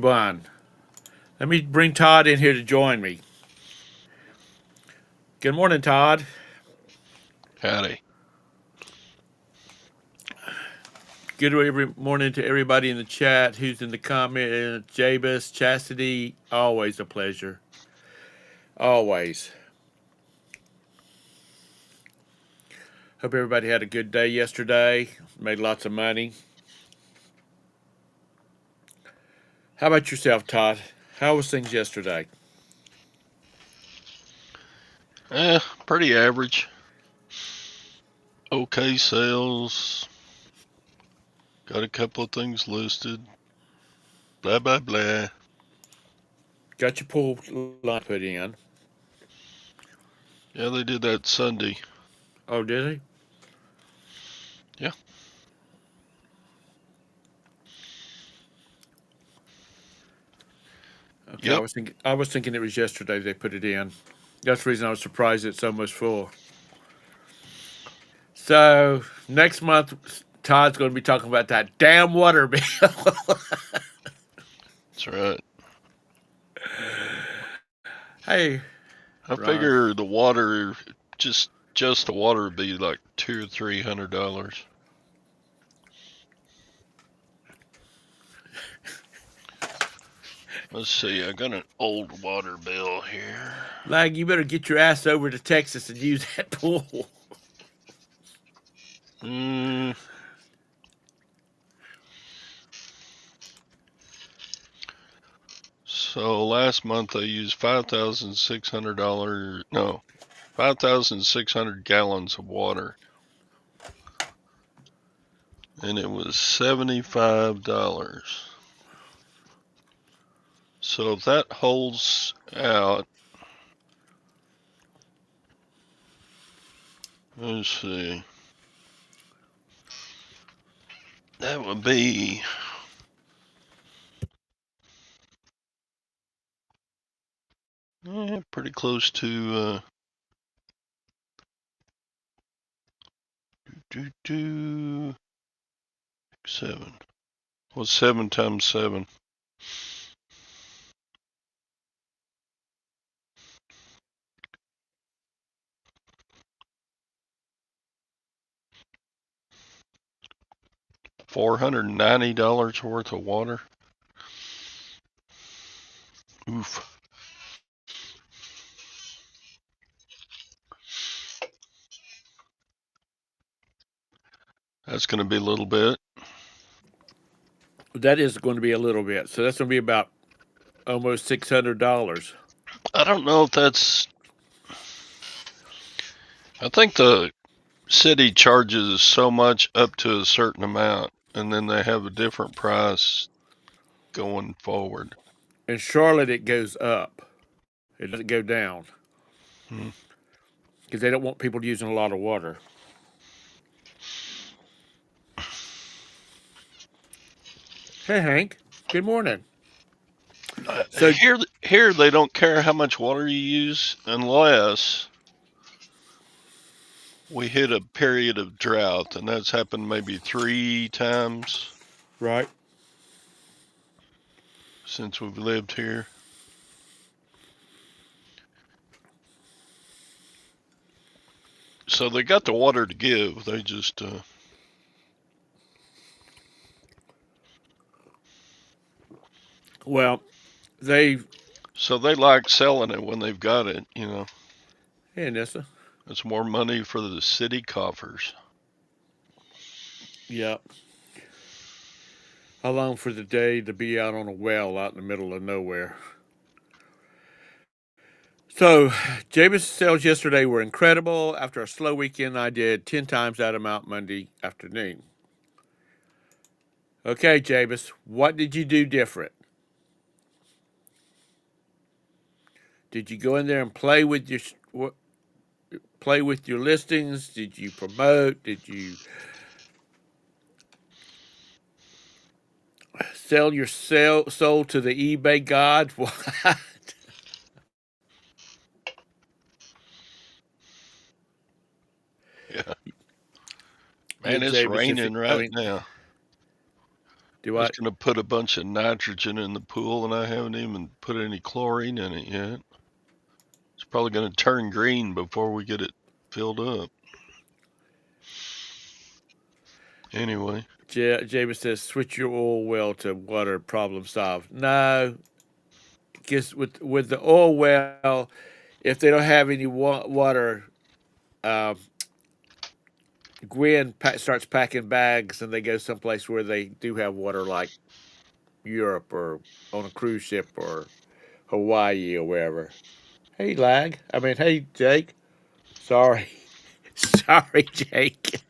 bun. Let me bring Todd in here to join me. Good morning, Todd. Howdy. Good morning to everybody in the chat who's in the comment. Jabus, Chastity, always a pleasure. Always. Hope everybody had a good day yesterday. Made lots of money. How about yourself, Todd? How was things yesterday? Pretty average. Okay sales. Got a couple of things listed. Blah, blah, blah. Got your pool line put in. Yeah, they did that Sunday. Oh, did he? Yeah. Okay, Yep. I was thinking it was yesterday they put it in. That's the reason I was surprised it's almost full. So next month, Todd's going to be talking about that damn water bill. That's right. Hey, I Ron. figure the water, just the water would be like $200 or $300. Let's see. I got an old water bill here. Lag, you better get your ass over to Texas and use that pool. Hmm. So last month I used $5,600. No, 5,600 gallons of water. And it was $75. So if that holds out, let's see, that would be pretty close to 7. What's 7 times 7? $490 worth of water. Oof. That's going to be a little bit. That is going to be a little bit. So that's going to be about almost $600. I don't know if that's. I think the city charges so much up to a certain amount, and then they have a different price going forward. In Charlotte, it goes up. It doesn't go down Hmm. because they don't want people using a lot of water. Hey, Hank. Good morning. So, Here they don't care how much water you use unless we hit a period of drought, and that's happened maybe 3 times right. since we've lived here. So they got the water to give. They just Well, they. so they like selling it when they've got it. You know, Hey, Nessa. it's more money for the city coffers. Yep. How long for the day to be out on a well out in the middle of nowhere? So, Jameson sales yesterday were incredible. After a slow weekend, I did 10 times that amount Monday afternoon. Okay, Jameis, what did you do different? Did you go in there and play with your listings? Did you promote? Did you sell your soul to the eBay god? What? Yeah, Yeah, man, it's Jameis. raining right now. Do I was I? going to put a bunch of nitrogen in the pool, and I haven't even put any chlorine in it yet. It's probably going to turn green before we get it filled up. Anyway, James says switch your oil well to water, problem solved. No, because with the oil well, if they don't have any water, um, Gwen starts packing bags and they go someplace where they do have water, like Europe or on a cruise ship or Hawaii or wherever. Hey, Lag. I mean, hey, Jake. Sorry. Sorry, Jake.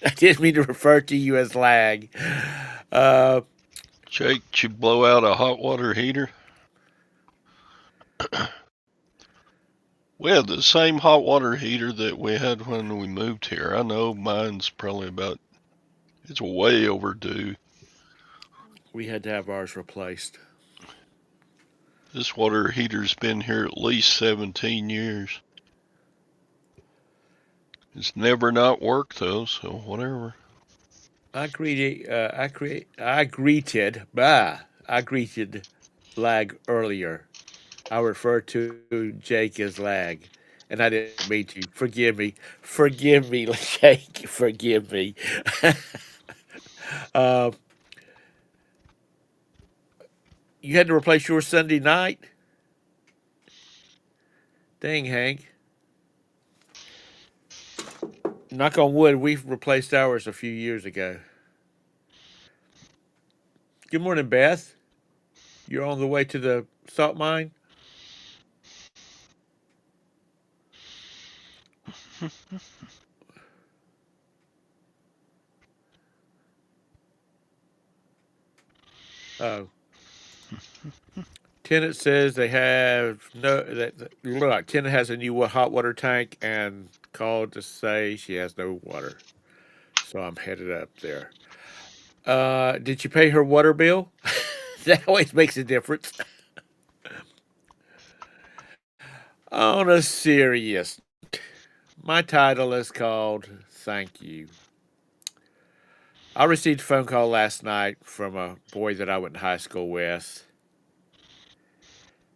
I didn't mean to refer to you as Lag. Uh, Jake, did you blow out a hot water heater? We have the same hot water heater that we had when we moved here. I know mine's probably it's way overdue. we had to have ours replaced. This water heater's been here at least 17 years. It's never not worked though, so whatever. I greeted Lag earlier. I referred to Jake as Lag, and I didn't mean to. Forgive me, Jake. Forgive me. uh, you had to replace yours Sunday night. Dang, Hank. Knock on wood, we've replaced ours a few years ago. Good morning, Beth. You're on the way to the salt mine? Oh. Tenant says they have Tenant has a new hot water tank and called to say she has no water. So I'm headed up there. Did you pay her water bill? That always makes a difference. On a serious, my title is called Thank You. I received a phone call last night from a boy that I went to high school with.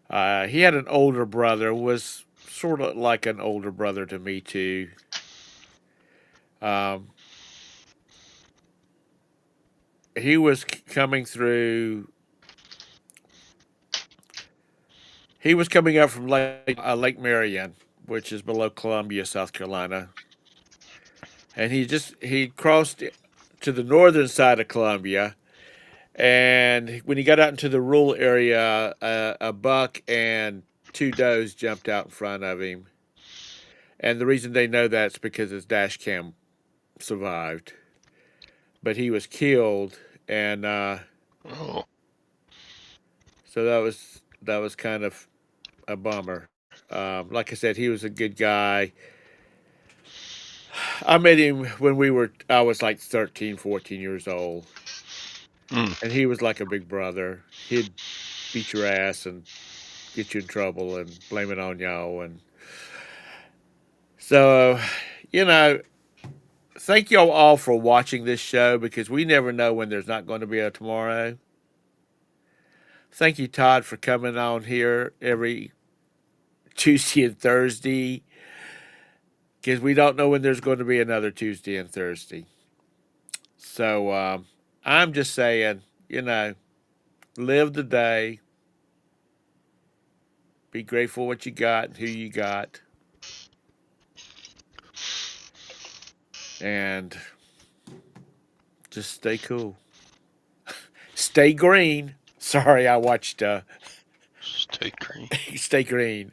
He had an older brother, was sort of like an older brother to me too. Um, he was coming through. He was coming up from Lake Marion, which is below Columbia, South Carolina, and he crossed to the northern side of Columbia. And when he got out into the rural area, a buck and two does jumped out in front of him. And the reason they know that's because his dash cam survived, but he was killed, and Oh, so that was kind of a bummer. Like I said, he was a good guy. I met him when I was like 13, 14 years old, and he was like a big brother. He'd beat your ass and get you in trouble and blame it on y'all. And so, you know, thank y'all all for watching this show because we never know when there's not going to be a tomorrow. Thank you, Todd, for coming on here every Tuesday and Thursday because we don't know when there's going to be another Tuesday and Thursday. So I'm just saying, live the day, be grateful what you got and who you got, and just stay cool. Stay green. Sorry, I watched stay green. Stay Green.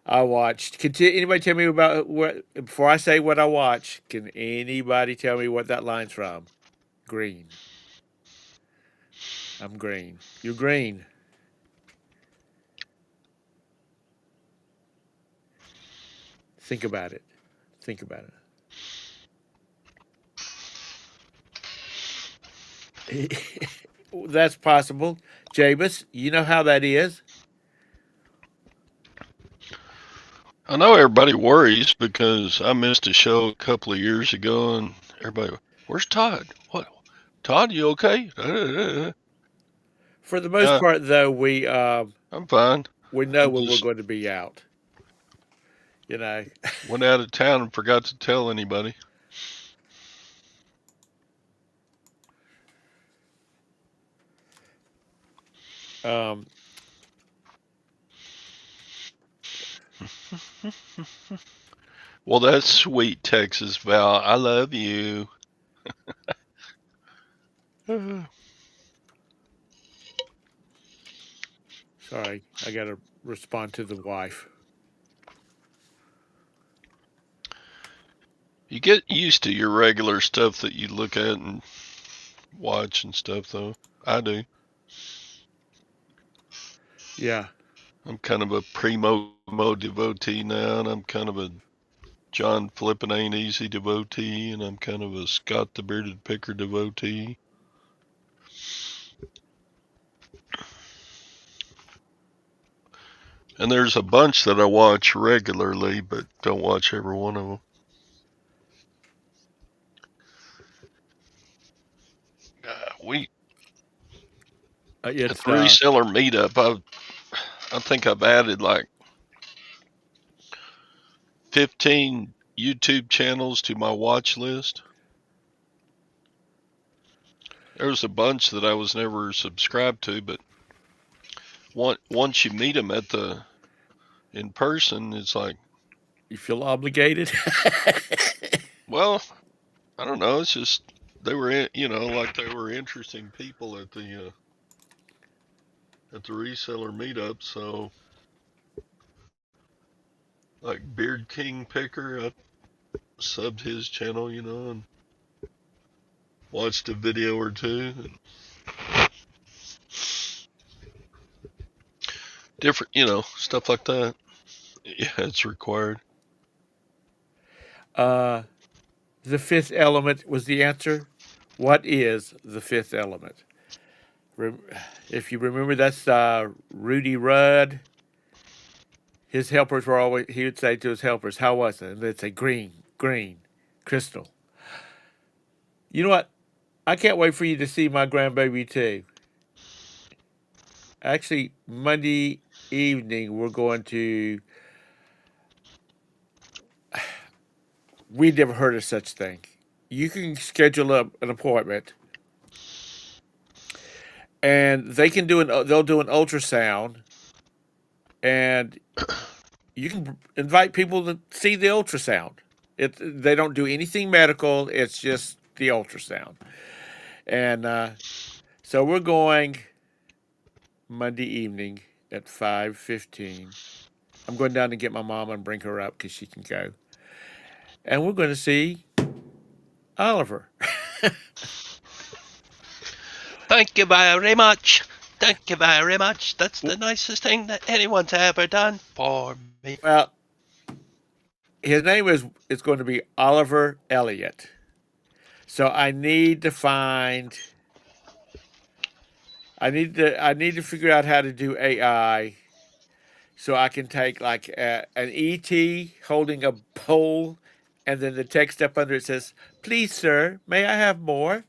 I watched. Anybody tell me about what? Before I say what I watch, can anybody tell me what that line's from? Green. I'm green. You're green. Think about it. Think about it. That's possible. Jabus, you know how that is. I know everybody worries because I missed a show a couple of years ago, and everybody, where's Todd? What? Todd, you okay? For the most part, though, we I'm fine. know I'm when we're just going to be out. You know. went out of town and forgot to tell anybody. Um, Well, that's sweet, Texas Val. I love you. sorry, I got to respond to the wife. You get used to your regular stuff that you look at and watch and stuff, though. I do. Yeah. I'm kind of a Primo devotee now, and I'm kind of a John Flippin' Ain't Easy devotee, and I'm kind of a Scott the Bearded Picker devotee. And there's a bunch that I watch regularly, but don't watch every one of them. We at the It's reseller meetup, I think I've added like 15 YouTube channels to my watch list. There was a bunch that I was never subscribed to, but once you meet them in person, it's like, you feel obligated. well, I don't know. It's just they were, like they were interesting people at the reseller meetup. So, like Beard King Picker, I subbed his channel, and watched a video or two. Different, stuff like that. Yeah, it's required. The fifth element was the answer. What is the fifth element? If you remember, that's Rudy Rudd. His helpers were always, he would say to his helpers, how was it? And they'd say, green, crystal. You know what? I can't wait for you to see my grandbaby too. Actually, Monday evening, we're going to, we never heard of such thing. You can schedule an appointment and they'll do an ultrasound and you can invite people to see the ultrasound. They don't do anything medical. It's just the ultrasound. And so we're going Monday evening at 5:15. I'm going down to get my mom and bring her up because she can go. And we're going to see Oliver. Thank you very much. Thank you very much. That's the nicest thing that anyone's ever done for me. Well, his name is going to be Oliver Elliott. So I need to figure out how to do AI so I can take like an ET holding a bowl and then the text up under it says, "Please, sir, may I have more?"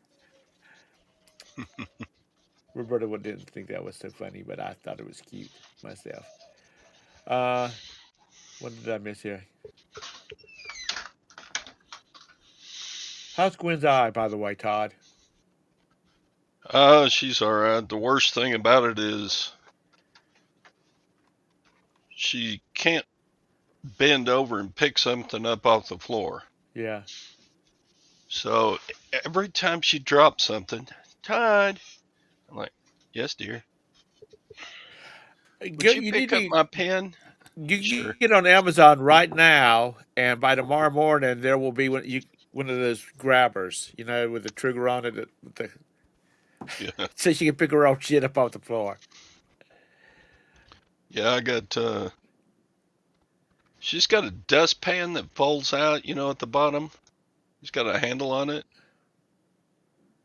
Roberta didn't think that was so funny, but I thought it was cute myself. What did I miss here? How's Gwen's eye, by the way, Todd? She's all right. The worst thing about it is she can't bend over and pick something up off the floor. Yeah. So every time she drops something, Todd, I'm like, yes, dear. Would you pick up my pen? You Sure. can get on Amazon right now, and by tomorrow morning there will be one of those grabbers, with the trigger on it, Yeah. so she can pick her own shit up off the floor. Yeah, I got. She's got a dustpan that folds out, at the bottom. It's got a handle on it.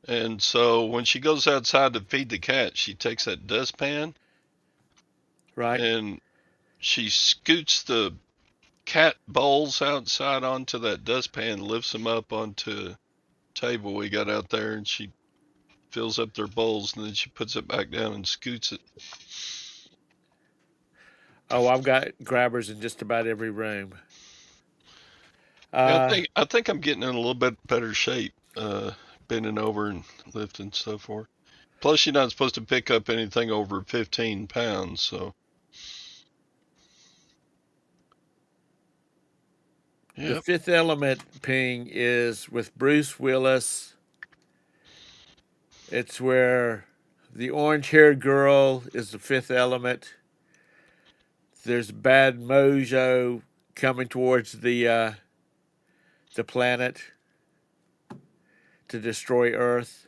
And so when she goes outside to feed the cat, she takes that dustpan. Right. And she scoots the cat bowls outside onto that dustpan, lifts them up onto a table we got out there, and she fills up their bowls, and then she puts it back down and scoots it. Oh, I've got grabbers in just about every room. Yeah, I think I'm getting in a little bit better shape, bending over and lifting and so forth. Plus, you're not supposed to pick up anything over 15 pounds, so. The Yep. Fifth Element ping is with Bruce Willis. It's where the orange-haired girl is the Fifth Element. There's bad mojo coming towards the planet to destroy Earth.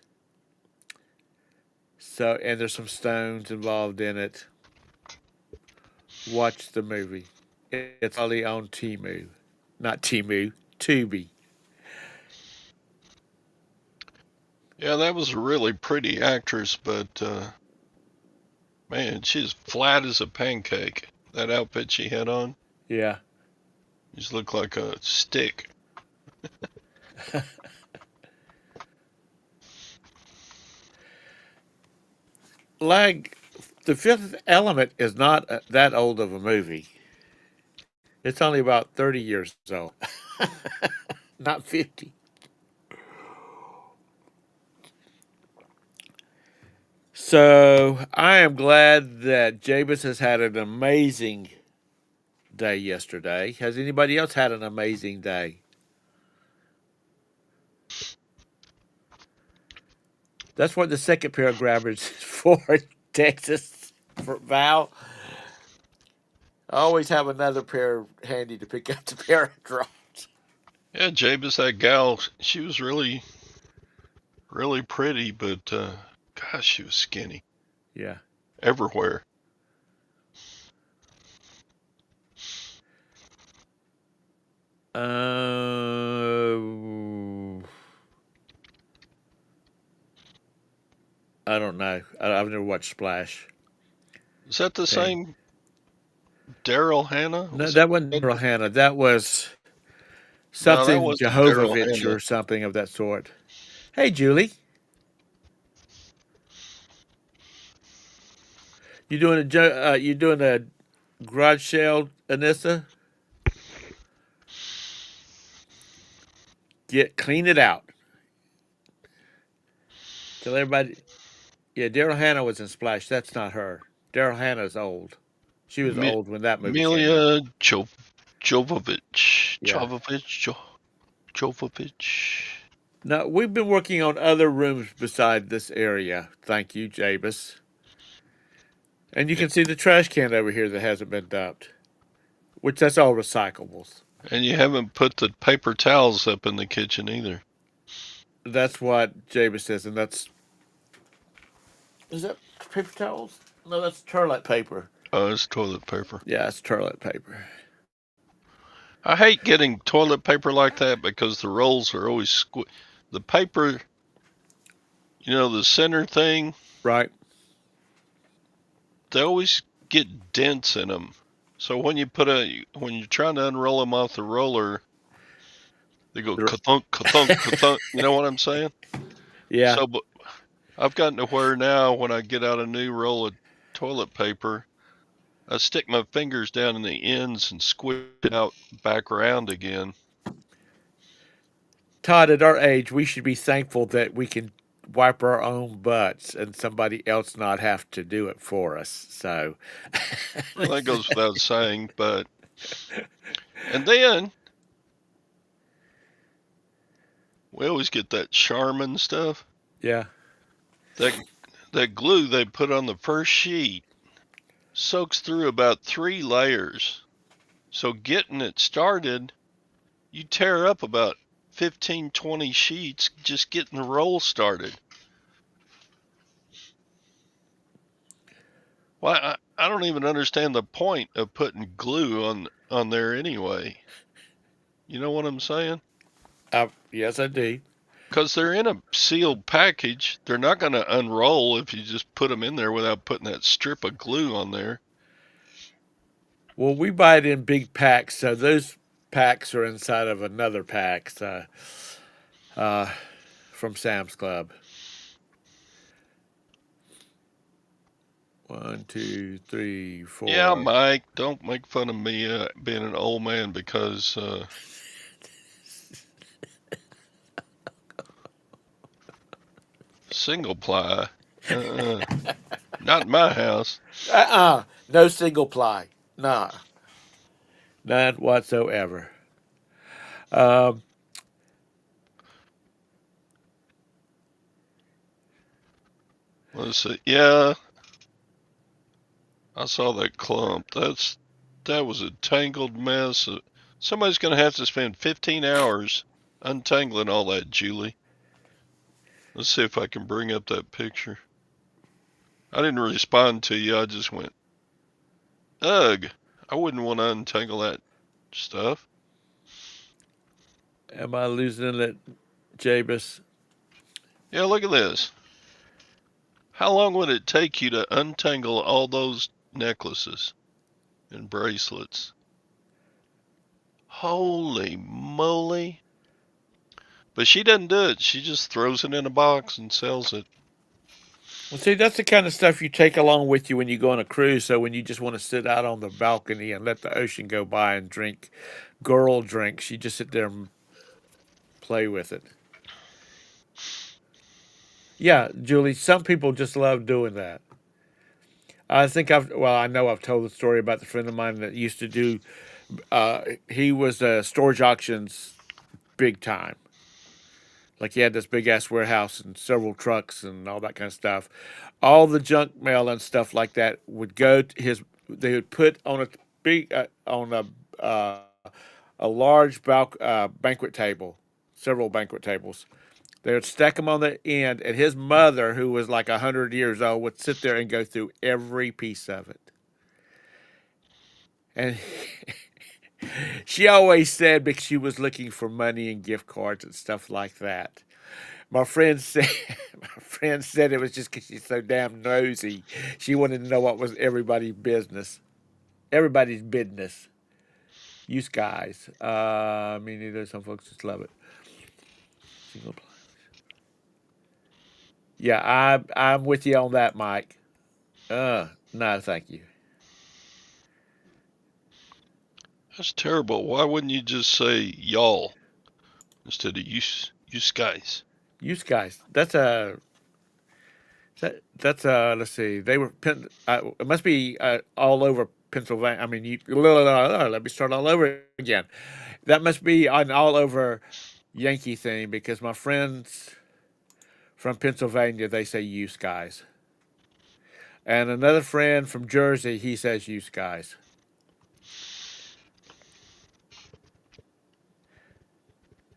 So, and there's some stones involved in it. Watch the movie. It's only on Temu, not Temu, Tubi. Yeah, that was a really pretty actress, but man, she's flat as a pancake. That outfit she had on, Yeah. just looked like a stick. Like, The Fifth Element is not that old of a movie. It's only about 30 years old, not 50. So I am glad that Jabez has had an amazing day yesterday. Has anybody else had an amazing day? That's what the second pair of grabbers is for, Texas, for Val. I always have another pair handy to pick up the pair of draws. Yeah, Jabez, that gal, she was really, really pretty, but gosh, she was skinny Yeah. everywhere. I don't know. I've never watched Splash. Is that the Okay. same Daryl Hannah? No, Was that wasn't Daryl Hannah. That was No, that something wasn't Daryl Jehovovich Hannah. or something of that sort. Hey, Julie. You doing a garage sale, Anissa? Clean it out. Tell everybody. Yeah, Daryl Hannah was in Splash. That's not her. Daryl Hannah's old. She was Mi- old when that movie came out. Amelia Jovovich. Yeah. Jovovich. Now, we've been working on other rooms beside this area. Thank you, Jabez. And you can see the trash can over here that hasn't been dumped, which that's all recyclables. And you haven't put the paper towels up in the kitchen either. That's what Jabez says, and that's... Is that paper towels? No, that's toilet paper. Oh, it's toilet paper. Yeah, it's toilet paper. I hate getting toilet paper like that because the rolls are always the paper, the center thing, Right. they always get dents in them. So when you're trying to unroll them off the roller, they go ka-thunk, ka-thunk, ka-thunk. You know what I'm saying? Yeah. So, but I've gotten to where now when I get out a new roll of toilet paper, I stick my fingers down in the ends and squish it out back around again. Todd, at our age, we should be thankful that we can wipe our own butts and somebody else not have to do it for us. So Well, that goes without saying, but and then we always get that Charmin stuff. yeah. That glue they put on the first sheet soaks through about 3 layers. So getting it started, you tear up about 15, 20 sheets just getting the roll started. Well, I don't even understand the point of putting glue on there anyway. You know what I'm saying? Yes, I do. Because they're in a sealed package. They're not going to unroll if you just put them in there without putting that strip of glue on there. Well, we buy it in big packs, so those packs are inside of another pack from Sam's Club. 1, 2, 3, Yeah, 4. Mike, don't make fun of me being an old man because single ply. Uh, not in my house. No single ply. Nah. None whatsoever. Um, Let's see. Yeah, I saw that clump. That was a tangled mess. Somebody's gonna have to spend 15 hours untangling all that, Julie. Let's see if I can bring up that picture. I didn't respond to you. I just went, ugh. I wouldn't want to untangle that stuff. am I losing it, Jabus? Yeah, look at this. How long would it take you to untangle all those necklaces and bracelets? Holy moly. But she doesn't do it. She just throws it in a box and sells it. Well, see, that's the kind of stuff you take along with you when you go on a cruise. So when you just want to sit out on the balcony and let the ocean go by and drink girl drinks, you just sit there and play with it. Yeah, Julie, some people just love doing that. I know I've told the story about the friend of mine that used to do, he was storage auctions big time. Like he had this big ass warehouse and several trucks and all that kind of stuff. All the junk mail and stuff like that would go to his. They would put on a big on a large banquet table, several banquet tables. They would stack them on the end, and his mother, who was like 100 years old, would sit there and go through every piece of it. And she always said because she was looking for money and gift cards and stuff like that. My friend said, my friend said it was just because she's so damn nosy. She wanted to know what was everybody's business. Everybody's business. You guys. Me neither. Some folks just love it. Single ply. Yeah, I'm with you on that, Mike. No, thank you. That's terrible. Why wouldn't you just say y'all instead of you guys? You guys. That's let's see. It must be all over Pennsylvania. I mean, let me start all over again. That must be an all over Yankee thing because my friends from Pennsylvania they say you guys, and another friend from Jersey he says you guys.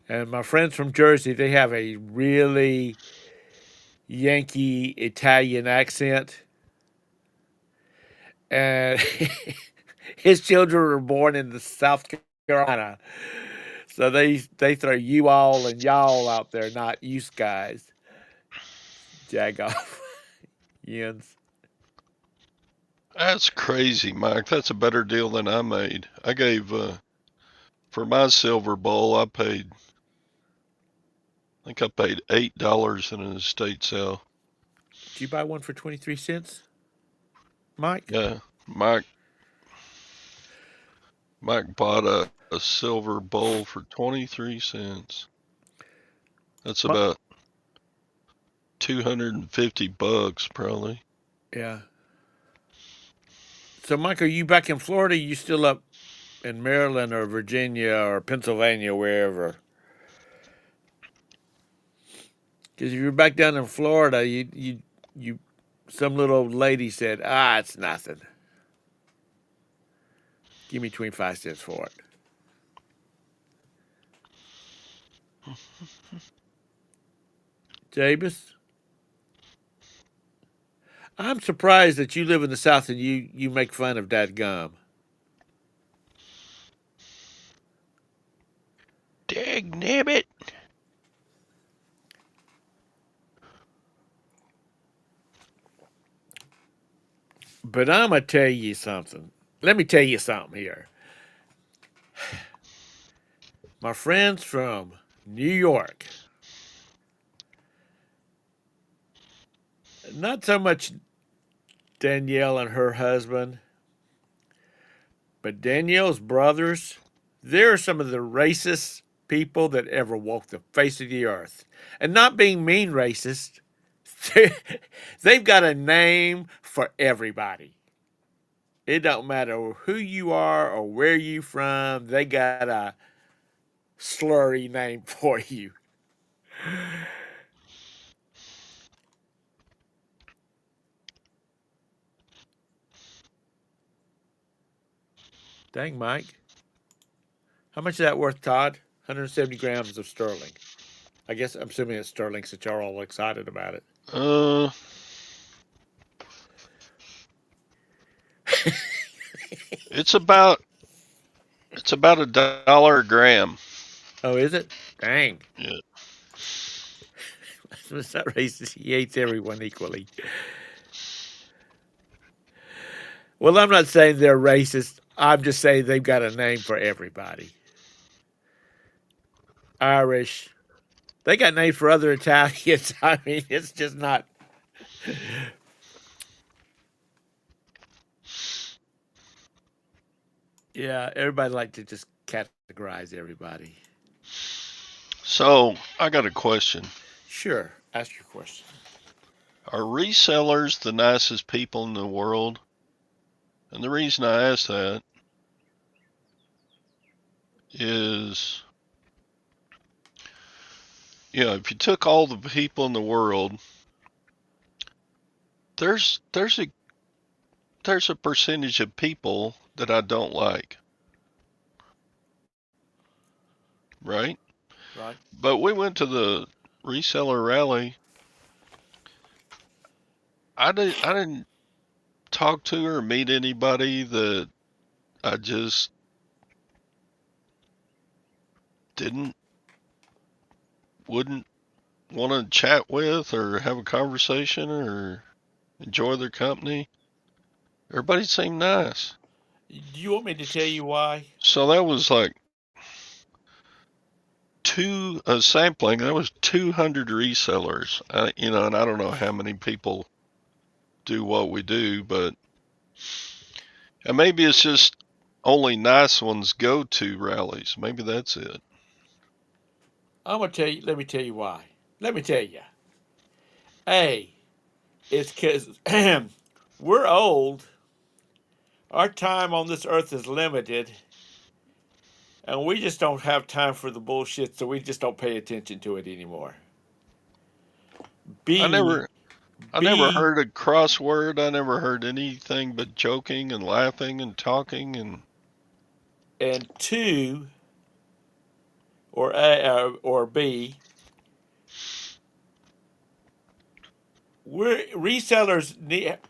And my friends from Jersey they have a really Yankee Italian accent, and his children were born in the South Carolina. So they throw you all and y'all out there, not you guys. Jag off. Yens. That's crazy, Mike. That's a better deal than I made. I gave for my silver bowl. I think I paid $8 in an estate sale. Did you buy one for 23 cents, Mike? Yeah, Mike bought a silver bowl for 23 cents. That's Mi- about $250 probably. Yeah. So, Mike, are you back in Florida? Are you still up in Maryland or Virginia or Pennsylvania, wherever? Because if you're back down in Florida, you, some little old lady said, it's nothing. Give me 25 cents for it. Jabus? I'm surprised that you live in the South and you make fun of Dad Gum. Dag nabbit. But I'm going to tell you something. Let me tell you something here. My friends from New York, not so much Danielle and her husband. But Danielle's brothers, they're some of the racist people that ever walked the face of the earth. And not being mean racist, they've got a name for everybody. It don't matter who you are or where you from, they got a slurry name for you. Dang, Mike. How much is that worth, Todd? 170 grams of sterling. I guess I'm assuming it's sterling since y'all are all excited about it. Uh, it's about $1 a gram. Oh, is it? Dang. Yeah. It's not racist. He hates everyone equally. Well, I'm not saying they're racist. I'm just saying they've got a name for everybody. Irish. They got names for other Italians. I mean, it's just not. Yeah, everybody like to just categorize everybody. So I got a question. Sure, ask your question. Are resellers the nicest people in the world? And the reason I ask that is, if you took all the people in the world, there's a percentage of people that I don't like, right? Right. But we went to the reseller rally. I didn't talk to or meet anybody that I just wouldn't want to chat with or have a conversation or enjoy their company. Everybody seemed nice. Do you want me to tell you why? So that was like sampling. That was 200 resellers. And I don't know how many people do what we do, but and maybe it's just only nice ones go to rallies. Maybe that's it. I'm gonna tell you. Let me tell you why. Let me tell you. A, it's because we're old. Our time on this earth is limited, and we just don't have time for the bullshit, so we just don't pay attention to it anymore. B, I never B, heard a crossword. I never heard anything but joking and laughing and talking and and two, or A, or B. Resellers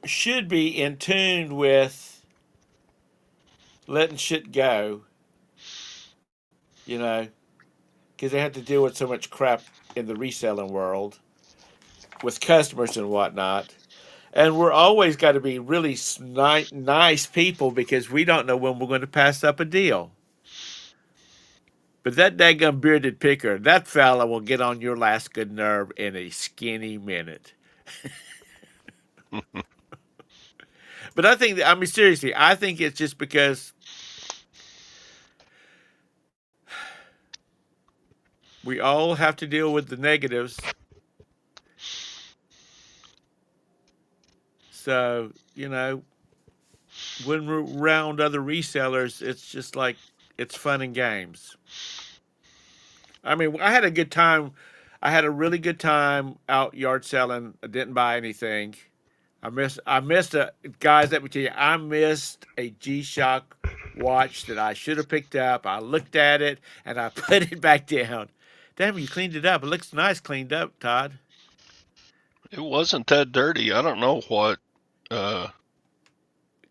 should be in tune with letting shit go, because they have to deal with so much crap in the reselling world with customers and whatnot. And we're always got to be really nice people because we don't know when we're going to pass up a deal. But that daggum bearded picker, that fella will get on your last good nerve in a skinny minute. But seriously, I think it's just because we all have to deal with the negatives. So, when we're around other resellers, it's just like it's fun and games. I mean, I had a good time. I had a really good time out yard selling. I didn't buy anything. Guys, let me tell you, I missed a G-Shock watch that I should have picked up. I looked at it and I put it back down. Damn, you cleaned it up. It looks nice cleaned up, Todd. it wasn't that dirty. I don't know what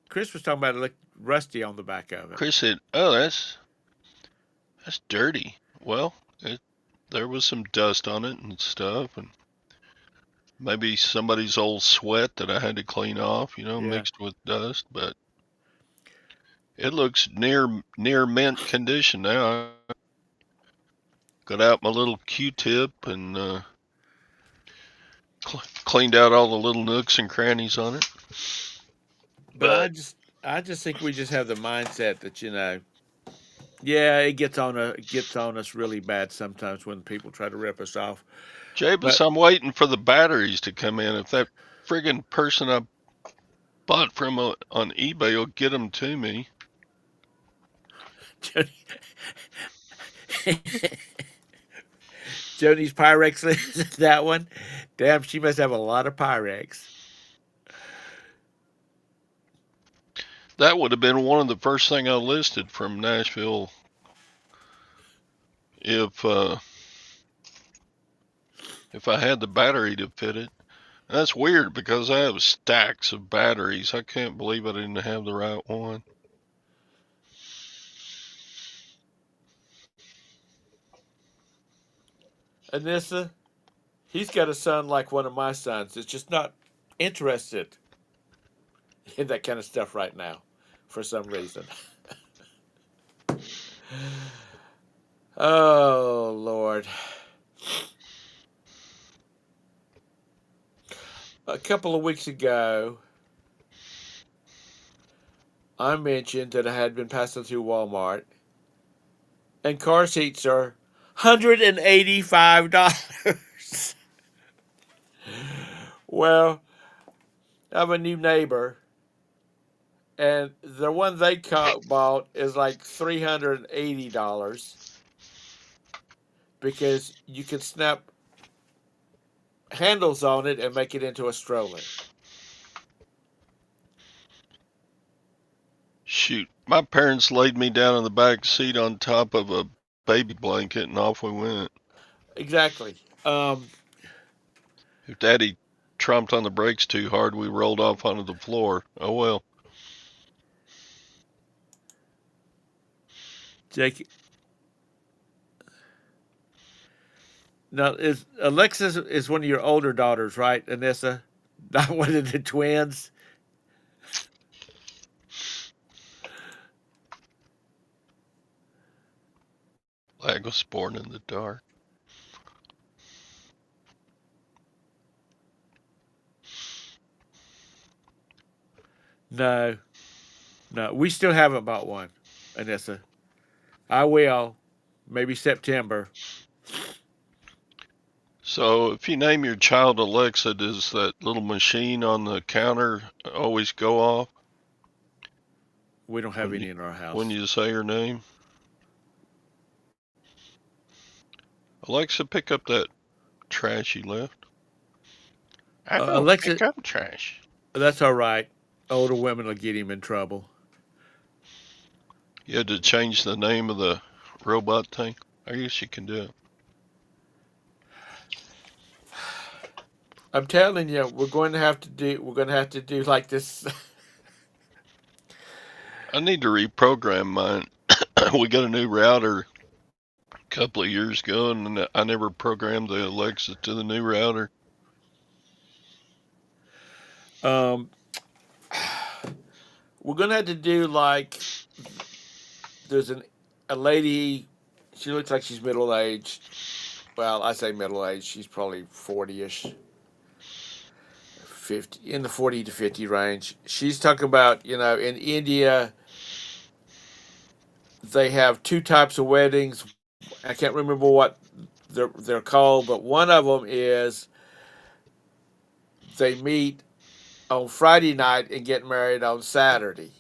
Chris was talking about it looked rusty on the back of it. Chris said. Oh, that's dirty. Well, there was some dust on it and stuff, and maybe somebody's old sweat that I had to clean off, mixed with dust, but it looks near mint condition now. I got out my little Q-tip and cleaned out all the little nooks and crannies on it. But But I just think we just have the mindset that yeah, it gets on us really bad sometimes when people try to rip us off. Jabus, But I'm waiting for the batteries to come in. If that friggin' person I bought from on eBay will get them to me. Jody, Jody's Pyrex is that one. Damn, she must have a lot of Pyrex. That would have been one of the first thing I listed from Nashville if I had the battery to fit it. That's weird because I have stacks of batteries. I can't believe I didn't have the right one. Anissa, he's got a son like one of my sons that's just not interested in that kind of stuff right now for some reason. Oh, Lord. A couple of weeks ago, I mentioned that I had been passing through Walmart, and car seats are $185. Well, I have a new neighbor, and the one they bought is like $380 because you can snap handles on it and make it into a stroller. Shoot, my parents laid me down in the back seat on top of a baby blanket and off we went. Exactly. If Daddy trumped on the brakes too hard, we rolled off onto the floor. Oh well. Jake. Now, is Alexis is one of your older daughters, right, Anissa? Not one of the twins. Lag was born in the dark. No, no, we still haven't bought one, Anissa. I will, maybe September. So if you name your child Alexa, does that little machine on the counter always go off We don't have when any you, in our house. when you say her name? Alexa, pick up that trash you left. I don't Alexa, pick up trash. that's all right. Older women will get him in trouble. You had to change the name of the robot thing. I guess you can do it. I'm telling you, we're going to have to do like this. I need to reprogram mine. We got a new router a couple of years ago, and I never programmed the Alexa to the new router. um, we're going to have to do like there's a lady. She looks like she's middle aged. Well, I say middle aged. She's probably 40ish. 50 in the 40 to 50 range. She's talking about, in India they have two types of weddings. I can't remember what they're called, but one of them is they meet on Friday night and get married on Saturday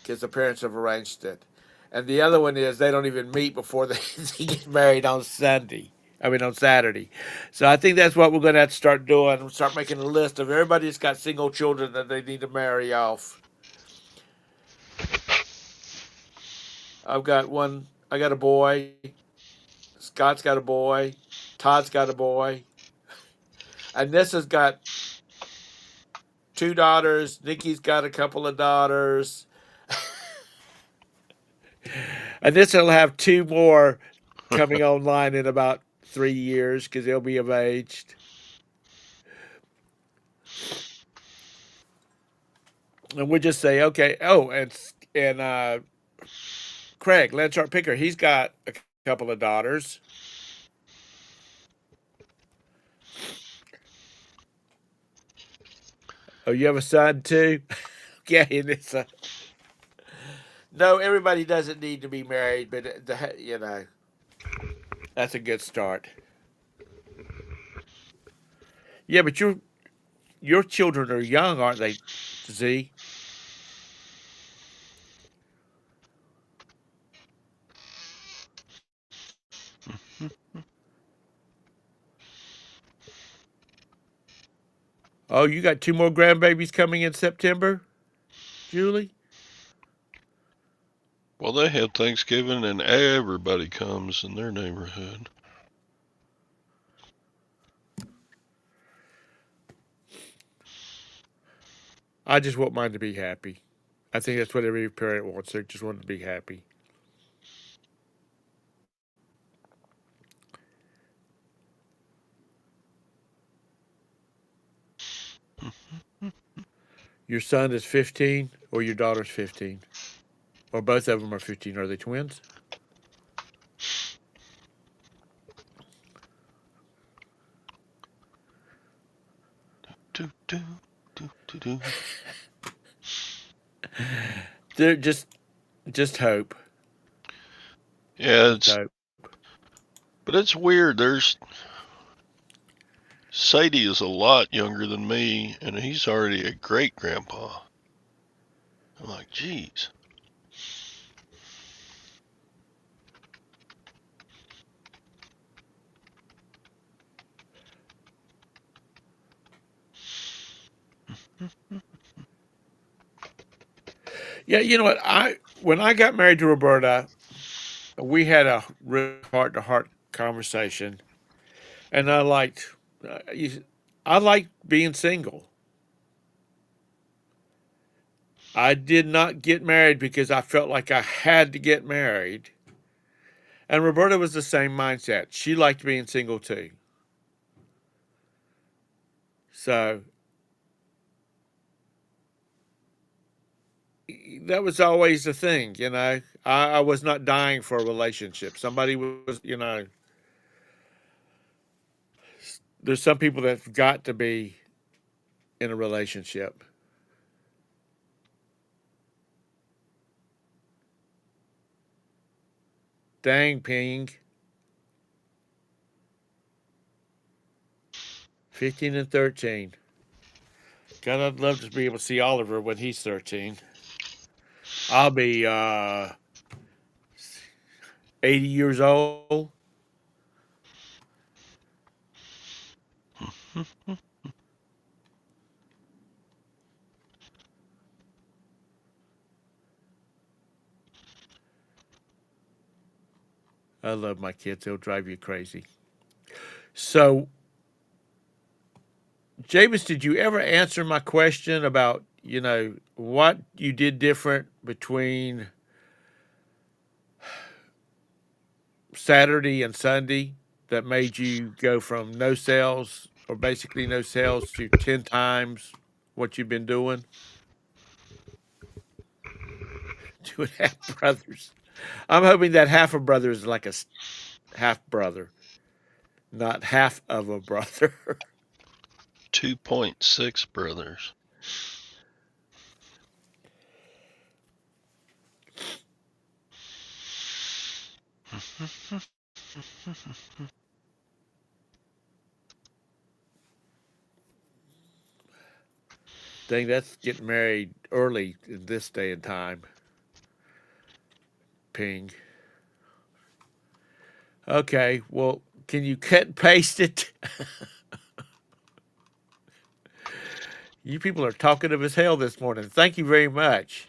because the parents have arranged it. And the other one is they don't even meet before they get married on Sunday. I mean, on Saturday. So I think that's what we're going to have to start doing. Start making a list of everybody that's got single children that they need to marry off. I've got one. I got a boy. Scott's got a boy. Todd's got a boy. And this has got two daughters. Nikki's got a couple of daughters. And this will have two more coming online in about 3 years because they'll be of age. And we just say, okay. Oh, and Craig Lanchart Picker, he's got a couple of daughters. Oh, you have a son too? Okay, and it's a no. Everybody doesn't need to be married, but that's a good start. Yeah, but your children are young, aren't they? Z. Oh, you got two more grandbabies coming in September, Julie. Well, they have Thanksgiving and everybody comes in their neighborhood. I just want mine to be happy. I think that's what every parent wants. They just want to be happy. Your son is 15, or your daughter's 15, or both of them are 15. Are they twins? Do, do, do, do, do. They're just hope. Yeah, Hope. but it's weird. Sadie is a lot younger than me, and he's already a great grandpa. I'm like, geez. Yeah, you know what? When I got married to Roberta, we had a real heart to heart conversation, and I liked being single. I did not get married because I felt like I had to get married. And Roberta was the same mindset. She liked being single too. So that was always the thing. I was not dying for a relationship. Somebody was. There's some people that've got to be in a relationship. Dang, Ping. 15 and 13. God, I'd love to be able to see Oliver when he's 13. I'll be 80 years old. I love my kids. They'll drive you crazy. So, James, did you ever answer my question about, what you did different between Saturday and Sunday that made you go from no sales or basically no sales to 10 times what you've been doing? Two and a half brothers. I'm hoping that half a brother is like a half brother, not half of a brother. 2.6 brothers. Dang, that's getting married early in this day and time. Ping. Okay, well, can you cut and paste it? You people are talkative as hell this morning. Thank you very much.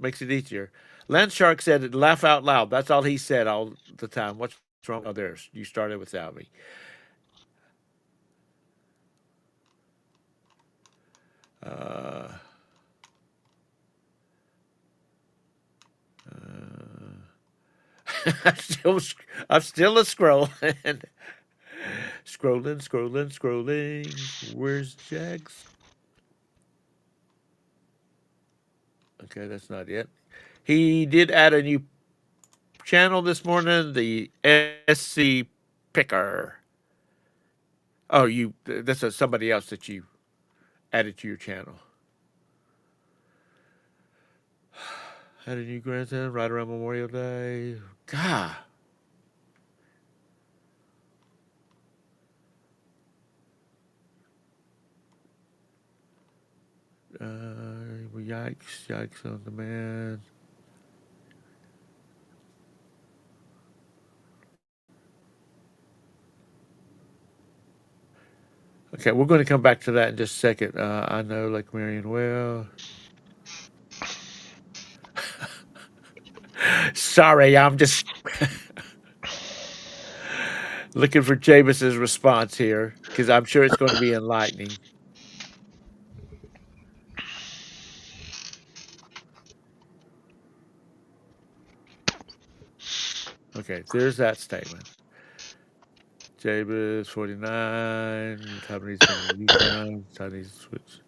Makes it easier. Landshark said it, laugh out loud. That's all he said all the time. What's wrong? Oh, there's. You started without me. Uh, I'm still, I'm still a scrolling. Scrolling. Where's Jags? Okay, that's not it. He did add a new channel this morning, the SC Picker. Oh, that's somebody else that you added to your channel. Had a new grandson right around Memorial Day. God. Yikes, yikes on the man. Okay, we're going to come back to that in just a second. I know Lake Marion well. Sorry, I'm just looking for Jameis's response here because I'm sure it's going to be enlightening. Okay, there's that statement. Jameis 49. Taiwanese from Yukon. Chinese switch.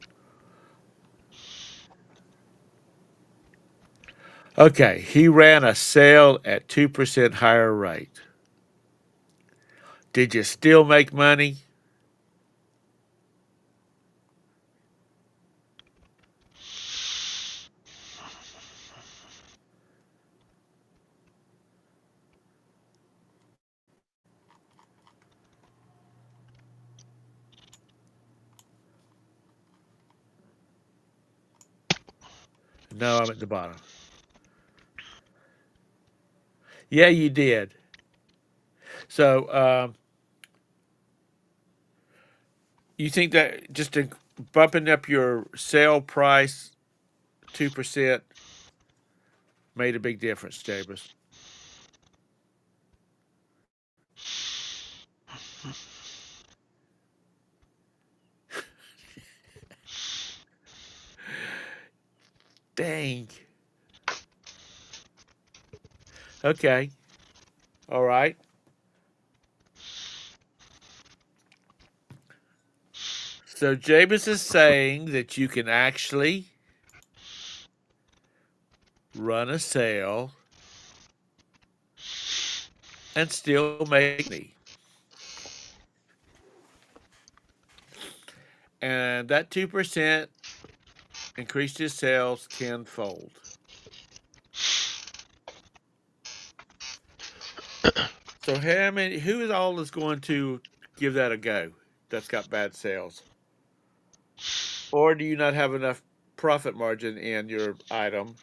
Okay, he ran a sale at 2% higher rate. Did you still make money? No, I'm at the bottom. Yeah, you did. So, you think that just bumping up your sale price 2% made a big difference, Jabez? Dang. Okay. All right. So Jabez is saying that you can actually run a sale and still make money. And that 2% increased his sales tenfold. So who is all is going to give that a go that's got bad sales? Or do you not have enough profit margin in your item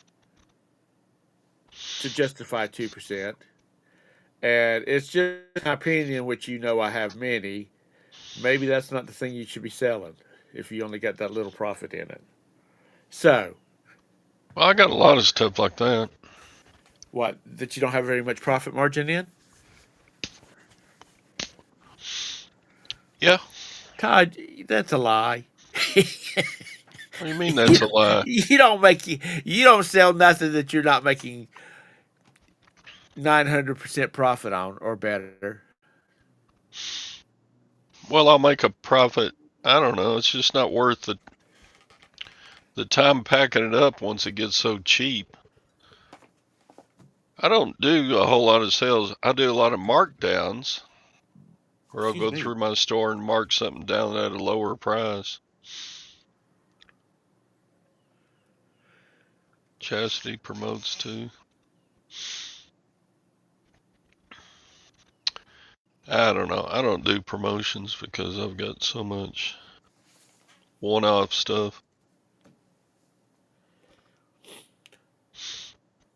to justify 2%? And it's just my opinion, which you know I have many. Maybe that's not the thing you should be selling if you only got that little profit in it. So, Well, I got a lot of stuff like that. what, that you don't have very much profit margin in? Yeah. Todd, that's a lie. What do you mean that's a lie? You don't sell nothing that you're not making 900% profit on or better. Well, I'll make a profit. I don't know. It's just not worth the time packing it up once it gets so cheap. I don't do a whole lot of sales. I do a lot of markdowns where I'll go through my store and mark something down at a lower price. Chastity promotes too. I don't know. I don't do promotions because I've got so much one-off stuff.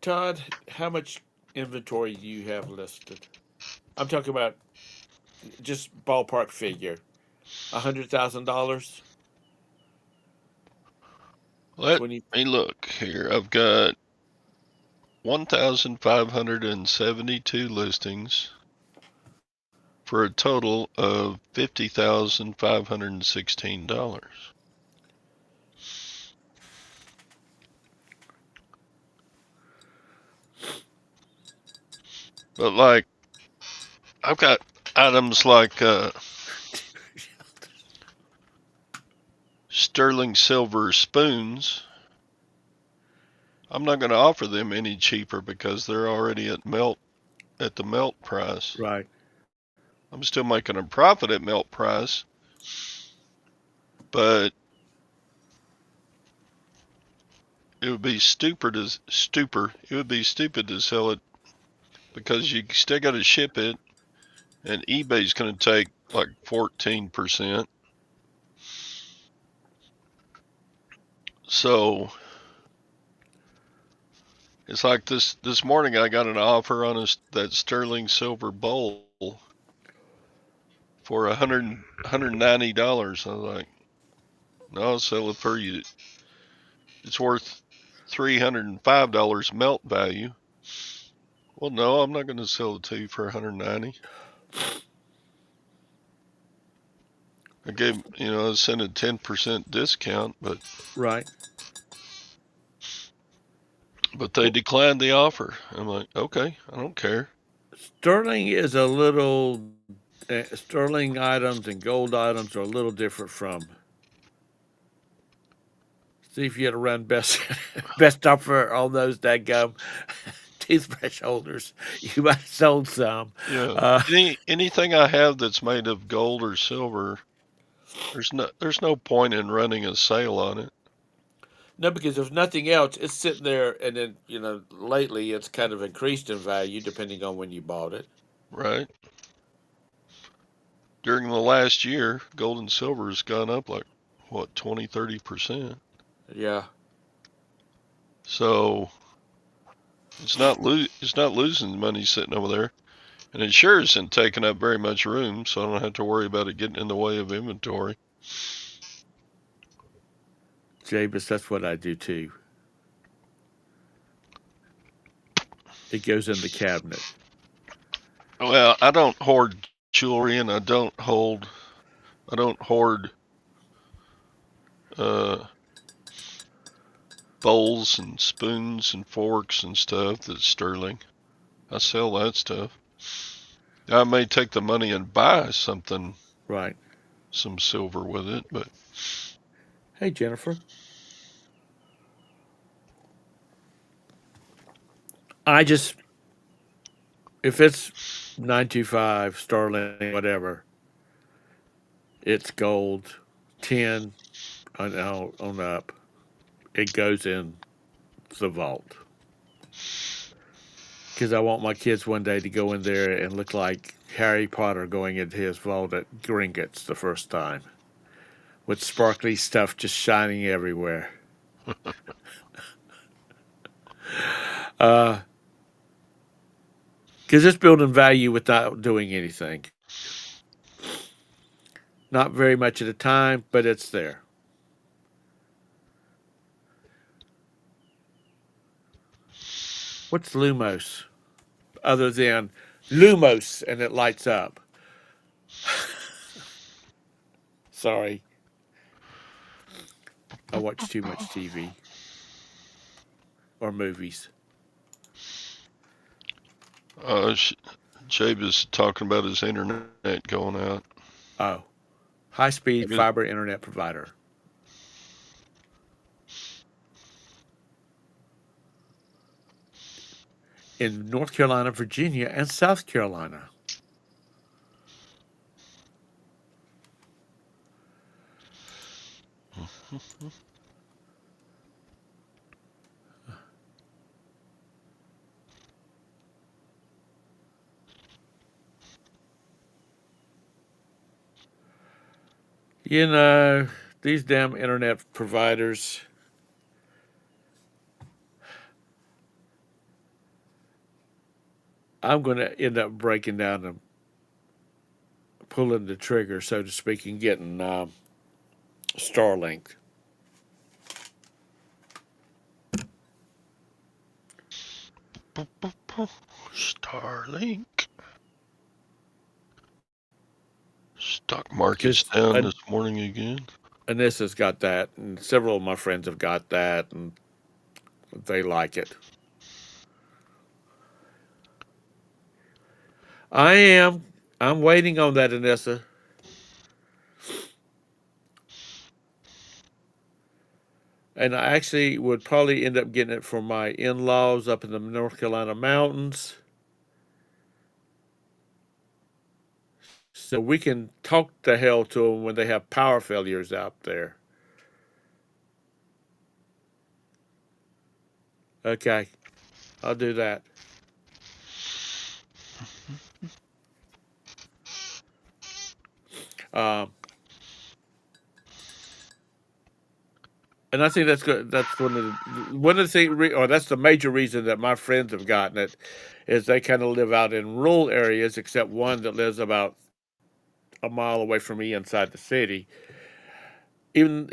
Todd, how much inventory do you have listed? I'm talking about just ballpark figure. $100,000? Let me look here. I've got 1,572 listings for a total of $50,516. But like, I've got items like sterling silver spoons. I'm not going to offer them any cheaper because they're already at the melt price. Right. I'm still making a profit at melt price, but it would be stupid to sell it because you still got to ship it, and eBay's going to take like 14%. So it's like this morning I got an offer on that sterling silver bowl for $190. I was like, no, I'll sell it for you. It's worth $305 melt value. Well, no, I'm not going to sell it to you for $190. I sent a 10% discount, but Right. they declined the offer. I'm like, okay, I don't care. Sterling is a little. Sterling items and gold items are a little different from. See if you had to run best offer on those dadgum toothbrush holders. You might have sold some. Yeah. Anything I have that's made of gold or silver, there's no point in running a sale on it. No, because if nothing else, it's sitting there, and then lately it's kind of increased in value depending on when you bought it. Right. During the last year, gold and silver has gone up like what 20-30%. Yeah. So it's not losing money sitting over there, and it sure isn't taking up very much room. So I don't have to worry about it getting in the way of inventory. Jabus, that's what I do too. It goes in the cabinet. Well, I don't hoard jewelry, and I don't hoard bowls and spoons and forks and stuff that's sterling. I sell that stuff. I may take the money and buy something, Right. some silver with it, but Hey, Jennifer. If it's 925 sterling, whatever, it's gold, 10 on up. It goes in the vault. Because I want my kids one day to go in there and look like Harry Potter going into his vault at Gringotts the first time, with sparkly stuff just shining everywhere. Because it's building value without doing anything. Not very much at a time, but it's there. What's Lumos? Other than Lumos and it lights up. Sorry. I watch too much TV or movies. Jabe is talking about his internet going out. Oh, high speed fiber internet provider. In North Carolina, Virginia, and South Carolina. These damn internet providers. I'm going to end up breaking down and pulling the trigger, so to speak, and getting Starlink. Starlink. Stock market's down this morning again. Anissa's got that, and several of my friends have got that, and they like it. I'm waiting on that, Anissa. And I actually would probably end up getting it from my in-laws up in the North Carolina mountains. So we can talk the hell to them when they have power failures out there. Okay, I'll do that. Um, and I think that's good. That's one of the things, or that's the major reason that my friends have gotten it, is they kind of live out in rural areas, except one that lives about a mile away from me inside the city. Even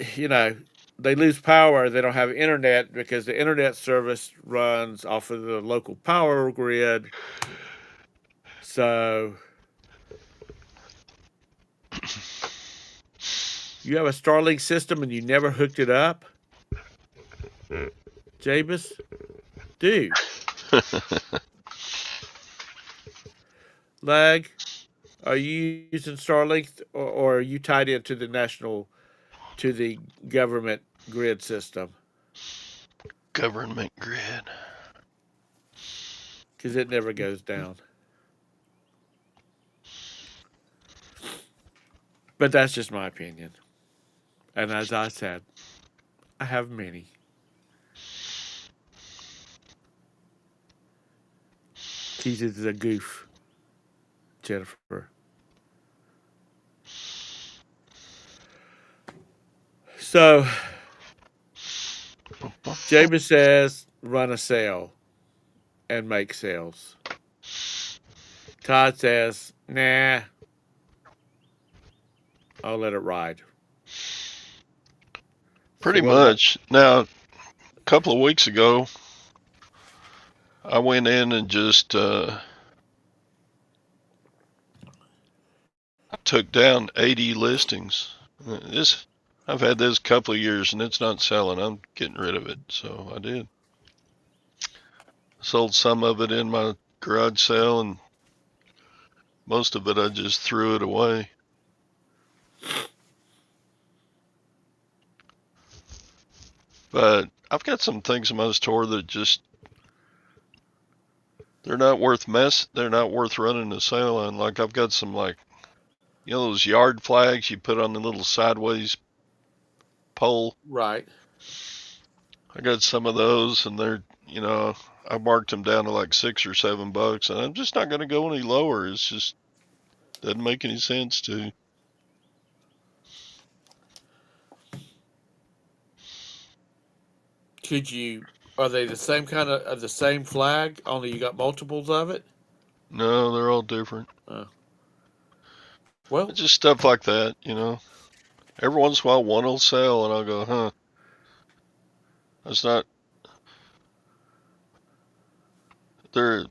they lose power. They don't have internet because the internet service runs off of the local power grid. So you have a Starlink system and you never hooked it up, Jabus? Dude, lag. Are you using Starlink or are you tied into the government grid system? Government grid. Because it never goes down. But that's just my opinion. And as I said, I have many. Keith is a goof, Jennifer. So, Jabez says run a sale and make sales. Todd says, nah, I'll let it ride. Pretty So what about much. Now, a couple of weeks ago, I went in and just took down 80 listings. This I've had this a couple of years and it's not selling. I'm getting rid of it, so I did. Sold some of it in my garage sale, and most of it I just threw it away. But I've got some things in my store that just they're not worth running a sale on. Like I've got some those yard flags you put on the little sideways pole. right? I got some of those, and I marked them down to like $6 or $7, and I'm just not going to go any lower. It's just doesn't make any sense to. Could you? Are they the same kind of the same flag? Only you got multiples of it? No, they're all different. Well, It's just stuff like that. Every once in a while, one will sell, and I'll go, huh? That's not. They're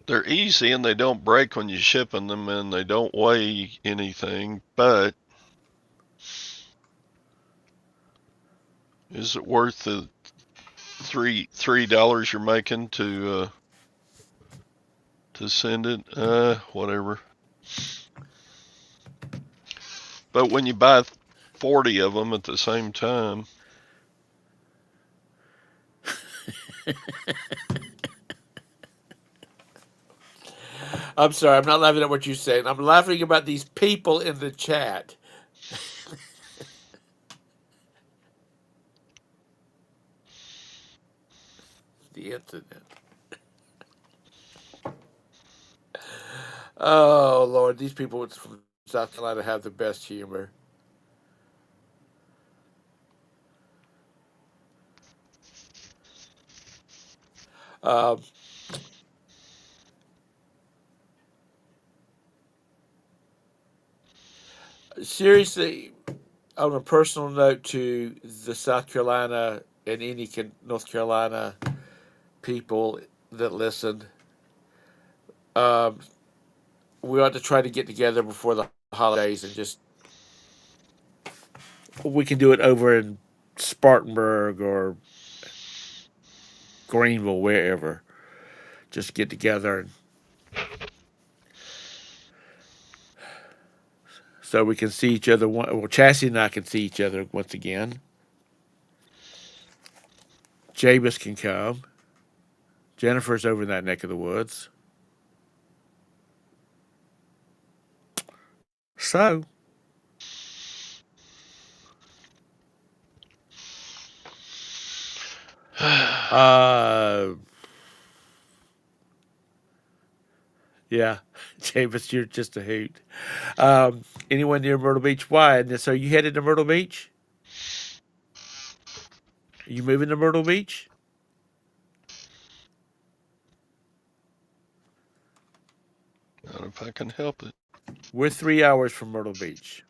they're easy and they don't break when you're shipping them, and they don't weigh anything. But is it worth the $3 you're making to send it? Whatever. But when you buy 40 of them at the same time, I'm sorry. I'm not laughing at what you're saying. I'm laughing about these people in the chat. The incident. Oh Lord, these people from South Carolina have the best humor. Um, Seriously, on a personal note to the South Carolina and any North Carolina people that listen, um, we ought to try to get together before the holidays and just we can do it over in Spartanburg or Greenville, wherever. Just get together and so we can see each other. Well, Chassie and I can see each other once again. Jabus can come. Jennifer's over in that neck of the woods. So, Uh, yeah, James, you're just a hoot. Anyone near Myrtle Beach? Why? And so you headed to Myrtle Beach? Are you moving to Myrtle Beach? Not if I can help it. We're 3 hours from Myrtle Beach.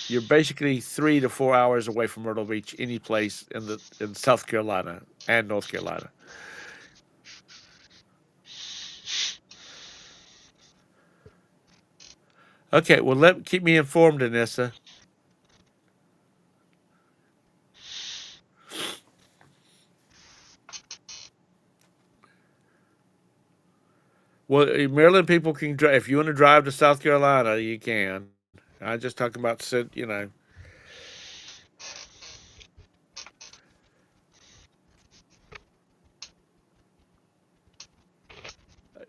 You're basically 3 to 4 hours away from Myrtle Beach, any place in South Carolina and North Carolina. Okay, well, keep me informed, Anissa. Well, Maryland people can drive. If you want to drive to South Carolina, you can. I'm just talking about,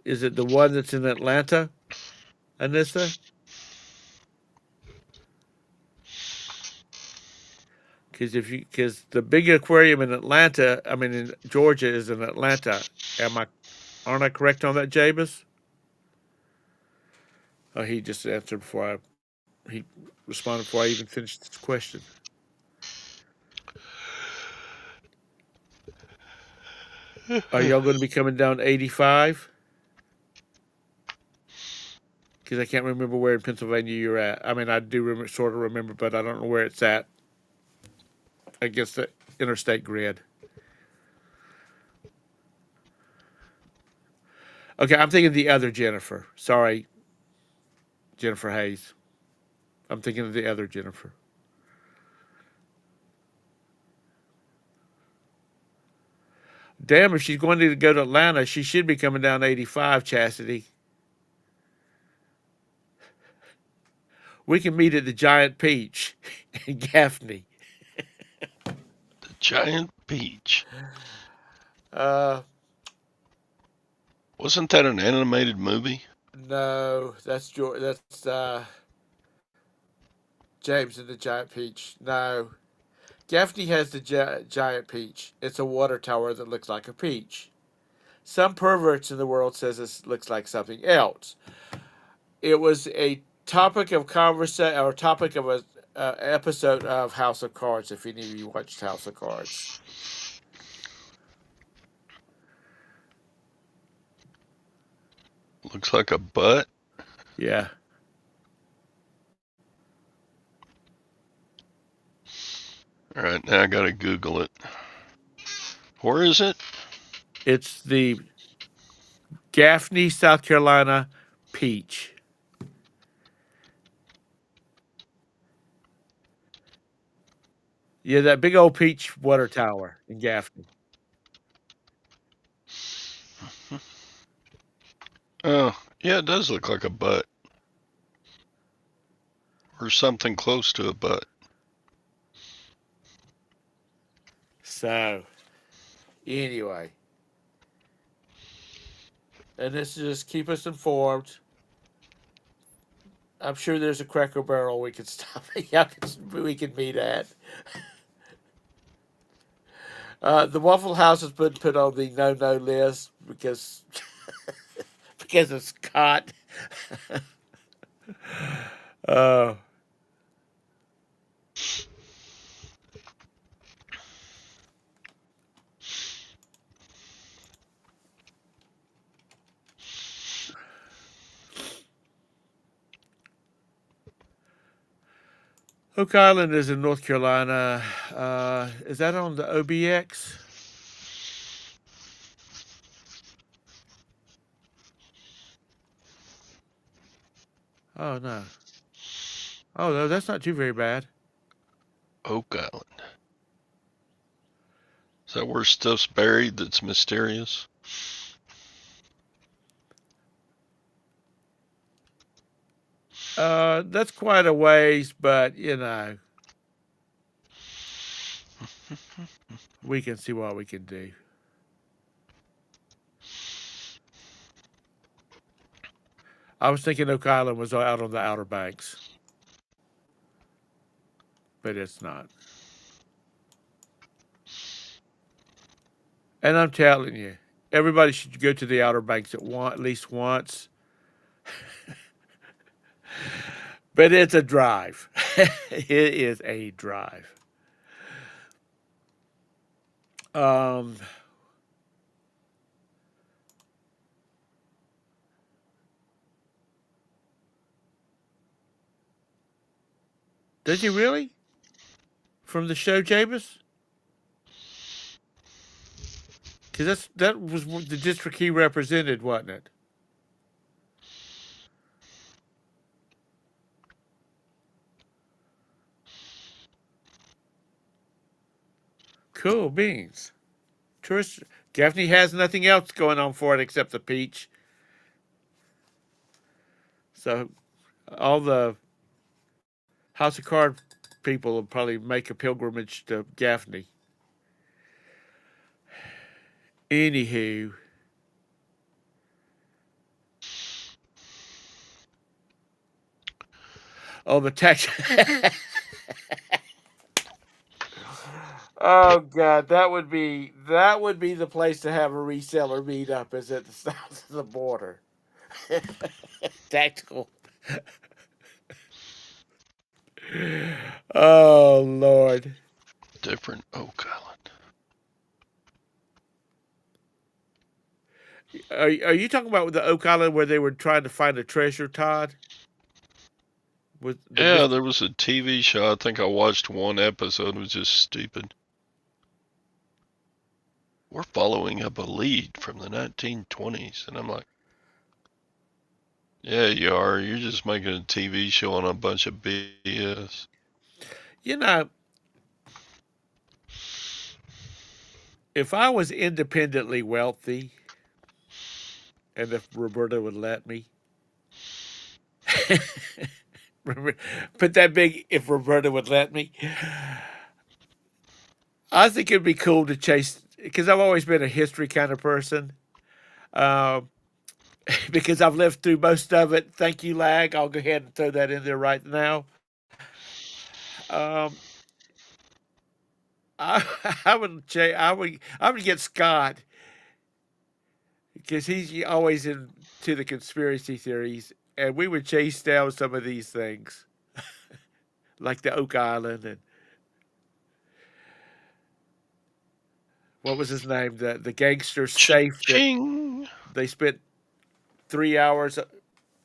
is it the one that's in Atlanta, Anissa? Because the big aquarium in Atlanta, I mean in Georgia, is in Atlanta. Aren't I correct on that, Jabez? Oh, he just answered he responded before I even finished his question. Are y'all going to be coming down 85? Because I can't remember where in Pennsylvania you're at. I mean, I do sort of remember, but I don't know where it's at against the interstate grid. Okay, I'm thinking of the other Jennifer. Sorry, Jennifer Hayes. I'm thinking of the other Jennifer. Damn, if she's going to go to Atlanta, she should be coming down 85, Chastity. We can meet at the Giant Peach in Gaffney. The Giant Peach. Uh, Wasn't that an animated movie? no, that's George. That's James and the Giant Peach. No, Gaffney has the Giant Peach. It's a water tower that looks like a peach. Some perverts in the world says it looks like something else. It was a topic of conversation or topic of a episode of House of Cards. If any of you watched House of Cards, Looks like a butt. yeah. All right, now I gotta Google it. Where is it? It's the Gaffney, South Carolina peach. Yeah, that big old peach water tower in Gaffney. Oh, yeah, it does look like a butt. Or something close to a butt. So, anyway, and this is just keep us informed. I'm sure there's a Cracker Barrel we can stop. We can meet at. The Waffle House has been put on the no list because because of Scott. uh, Oak Island is in North Carolina. Is that on the OBX? Oh no. Oh no, that's not too very bad. Oak Island. Is that where stuff's buried that's mysterious? That's quite a ways, but you know, we can see what we can do. I was thinking Oak Island was out on the Outer Banks, but it's not. And I'm telling you, everybody should go to the Outer Banks at least once. But it's a drive. It is a drive. Um, does he really? From the show, Jabus? Because that was the district he represented, wasn't it? Cool beans. Tourist Gaffney has nothing else going on for it except the peach. So all the House of Card people will probably make a pilgrimage to Gaffney. Anywho. Oh, the tax. Oh God, that would be the place to have a reseller meet up, is at the south of the border. Tactical. Oh Lord. Different Oak Island. Are you talking about the Oak Island where they were trying to find a treasure, Todd? Yeah, there was a TV show. I think I watched one episode. It was just stupid. We're following up a lead from the 1920s. And I'm like, yeah, you are. You're just making a TV show on a bunch of BS. You know, if I was independently wealthy, and if Roberta would let me, put that big if Roberta would let me, I think it'd be cool to chase, because I've always been a history kind of person. Because I've lived through most of it. Thank you, Lag. I'll go ahead and throw that in there right now. I would get Scott, because he's always into the conspiracy theories, and we would chase down some of these things, like the Oak Island and what was his name, the gangster safe that they spent 3 hours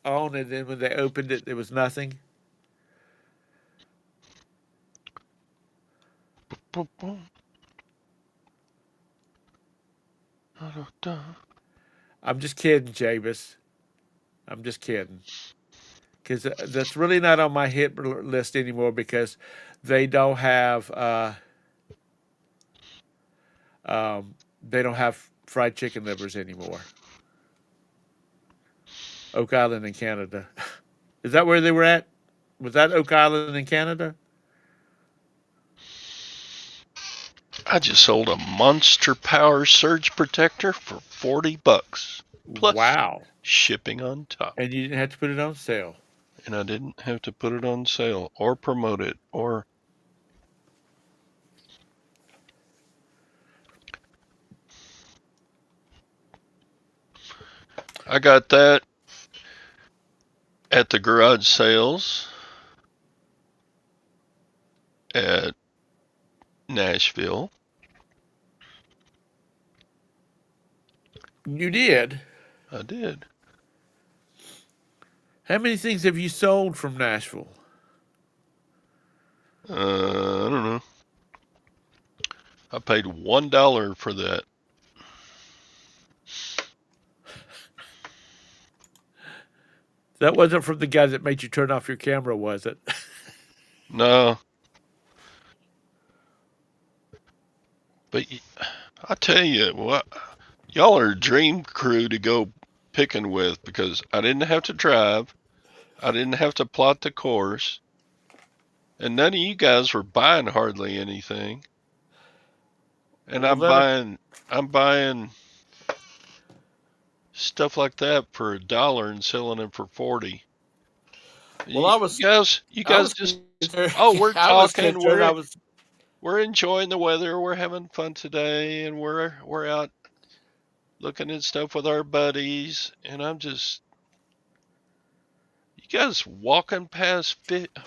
on, and then when they opened it, there was nothing. I'm just kidding, Jabus. I'm just kidding. Because that's really not on my hit list anymore, because they don't have fried chicken livers anymore. Oak Island in Canada. Is that where they were at? Was that Oak Island in Canada? I just sold a Monster Power surge protector for $40. Plus wow. Shipping on top. And you didn't have to put it on sale. And I didn't have to put it on sale or promote it or... I got that at the garage sales at Nashville. You did? I did. How many things have you sold from Nashville? I don't know. I paid $1 for that. That wasn't from the guy that made you turn off your camera, was it? No. But I tell you what, y'all are a dream crew to go picking with, because I didn't have to drive. I didn't have to plot the course. And none of you guys were buying hardly anything. And well, I'm buying stuff like that for $1 and selling them for 40. Well, you guys just we're talking. we're enjoying the weather. We're having fun today, and we're out looking at stuff with our buddies. And I'm just, you guys walking past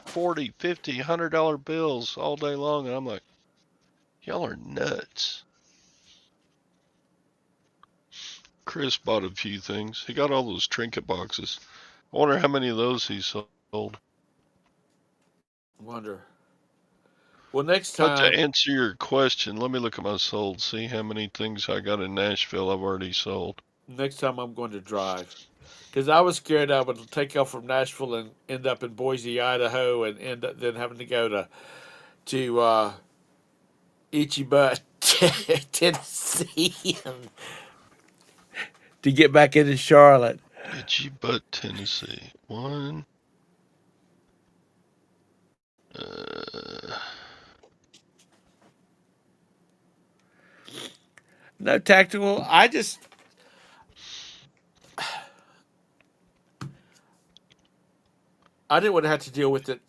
40, 50, $100 bills all day long, and I'm like, y'all are nuts. Chris bought a few things. He got all those trinket boxes. I wonder how many of those he sold. Wonder. Well, next But to time, answer your question, let me look at my sold, see how many things I got in Nashville I've already sold. I'm going to drive. Because I was scared I would take off from Nashville and end up in Boise, Idaho, and end up then having to go to Itchy Butt, Tennessee, to get back into Charlotte. Itchy Butt, Tennessee. One. No tactical. I didn't want to have to deal with it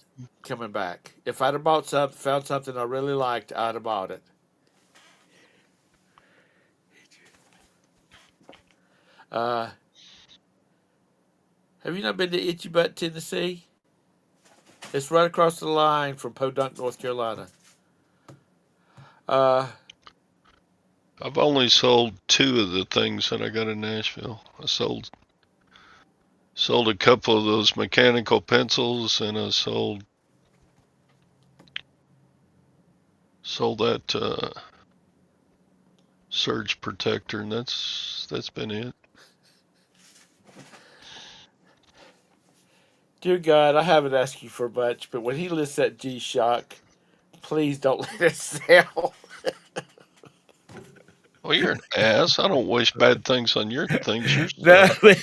coming back. If I'd have found something I really liked, I'd have bought it. Have you not been to Itchy Butt, Tennessee? It's right across the line from Podunk, North Carolina. I've only sold 2 of the things that I got in Nashville. I sold a couple of those mechanical pencils, and I sold that surge protector, and that's been it. Dear God, I haven't asked you for much, but when he lists that G-Shock, please don't let it sell. Well, you're an ass. I don't wish bad things on your things. No, but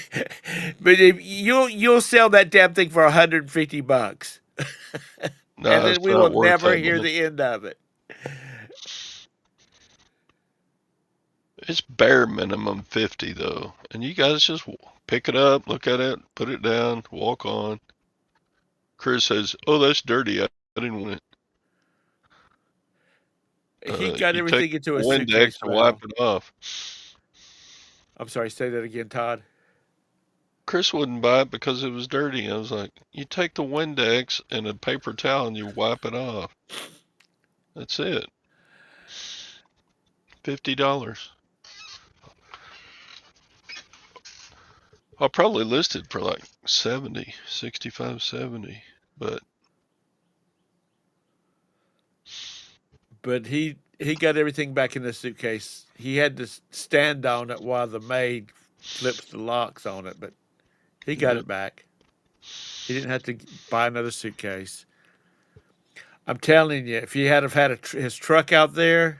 if you'll sell that damn thing for $150, No, and then it's we not will worth never that hear much. the end of it. It's bare minimum 50 though, and you guys just pick it up, look at it, put it down, walk on. Chris says, "Oh, that's dirty. I didn't want it." He got You take everything into a a Windex suitcase and wipe well. it off. I'm sorry, say that again, Todd. Chris wouldn't buy it because it was dirty. I was like, you take the Windex and a paper towel and you wipe it off. That's it. $50. I'll probably list it for like 70, 65, 70, but He got everything back in the suitcase. He had to stand on it while the maid flips the locks on it, but he got yeah. it back. He didn't have to buy another suitcase. I'm telling you, if he had have had his truck out there,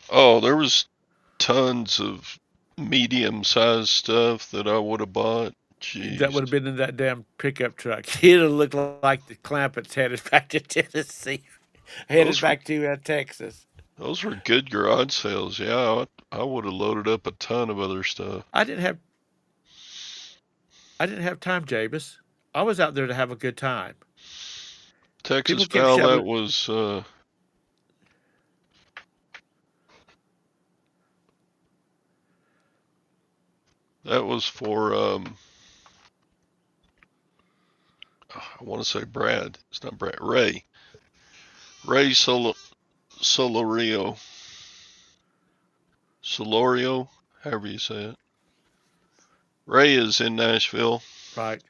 Oh, there was tons of medium-sized stuff that I would have bought. that would Jeez. have been in that damn pickup truck. He'd have looked like the Clampetts headed back to Tennessee, headed Those were back to Texas. those were good garage sales. Yeah, I would have loaded up a ton of other stuff. I didn't have time, Jabus. I was out there to have a good time. Texas People kept Val, shoving. that was for I want to say Brad. It's not Brad. Ray Solorio, however you say it. Ray is in Nashville, Right.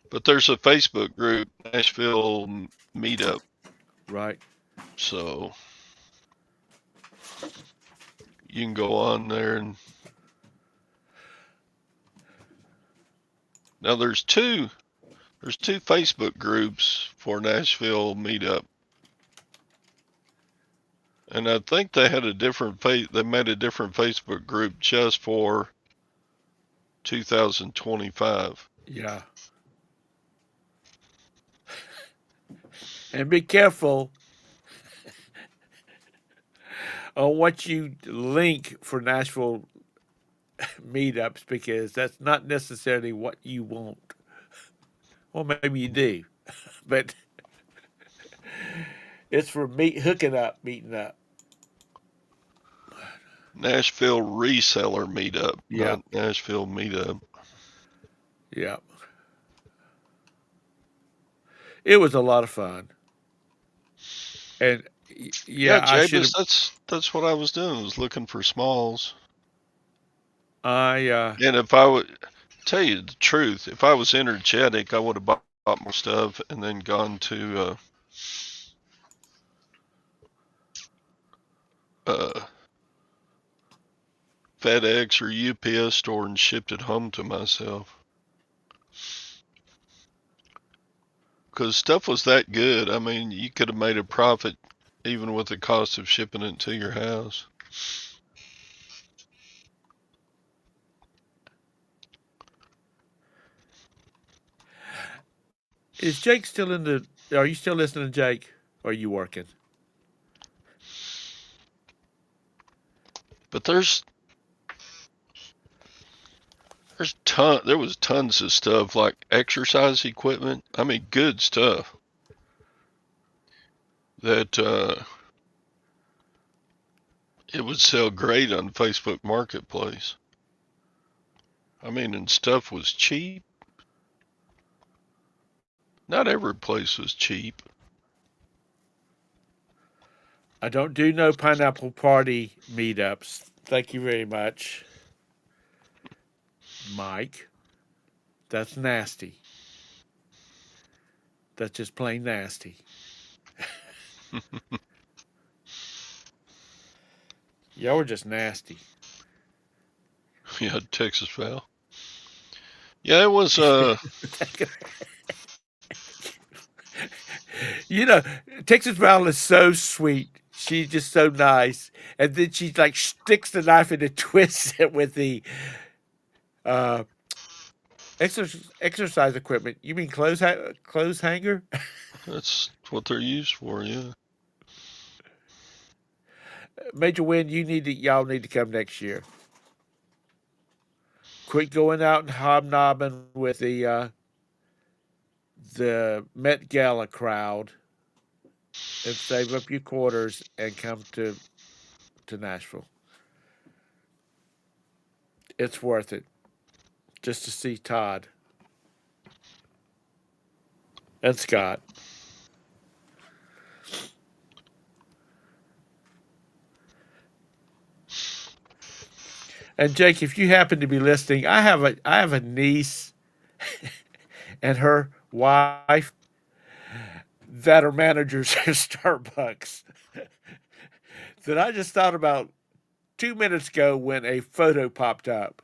but there's a Facebook group, Nashville Meetup. Right. So you can go on there, and now there's two Facebook groups for Nashville Meetup. And I think they had they made a different Facebook group just for 2025. Yeah. And be careful on what you link for Nashville meetups, because that's not necessarily what you want. Well, maybe you do, but It's for meeting up. Nashville reseller meetup, Yeah, not Nashville meetup. yeah. It was a lot of fun, and Yeah, yeah, I should Jabus, have. that's what I was doing, was looking for smalls. I And if I would tell you the truth, if I was energetic, I would have bought more stuff and then gone to FedEx or UPS store and shipped it home to myself. Because stuff was that good. I mean, you could have made a profit even with the cost of shipping it to your house. is Jake still in the? Are you still listening, Jake? Or are you working? But there was tons of stuff like exercise equipment. I mean, good stuff that it would sell great on Facebook Marketplace. I mean, and stuff was cheap. Not every place was cheap. I don't do no pineapple party meetups. Thank you very much, Mike. That's nasty. That's just plain nasty. Y'all were just nasty. Yeah, Texas Val. Yeah, it was You know, Texas Val is so sweet. She's just so nice. And then she like sticks the knife in and twists it with the uh, exercise equipment. You mean clothes hanger? that's what they're used for, yeah. Major Win, y'all need to come next year. Quit going out and hobnobbing with the Met Gala crowd and save up your quarters and come to Nashville. It's worth it just to see Todd and Scott. And Jake, if you happen to be listening, I have a niece and her wife that are managers at Starbucks that I just thought about 2 minutes ago when a photo popped up.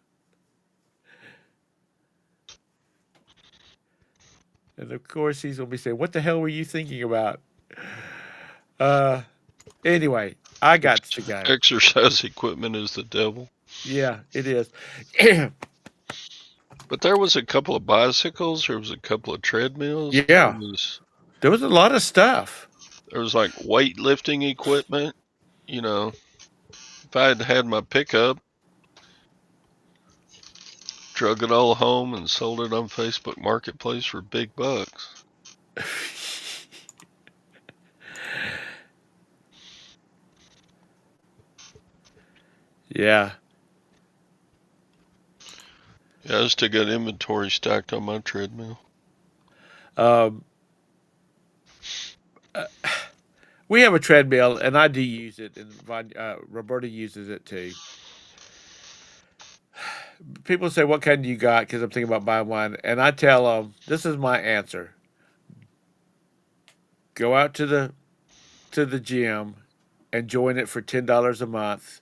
And of course, he's going to be saying, "What the hell were you thinking about?" Uh, anyway, I got to go. Exercise equipment is the devil. Yeah, it is. But there was a couple of bicycles. There was a couple of treadmills. Yeah, there was a lot of stuff. There was like weightlifting equipment. You know, if I had had my pickup, drug it all home and sold it on Facebook Marketplace for big bucks. Yeah. Yeah, I still got inventory stacked on my treadmill. Um, we have a treadmill, and I do use it, and Roberta uses it too. People say, "What kind do you got?" Because I'm thinking about buying one, and I tell them, "This is my answer: go out to the gym and join it for $10 a month.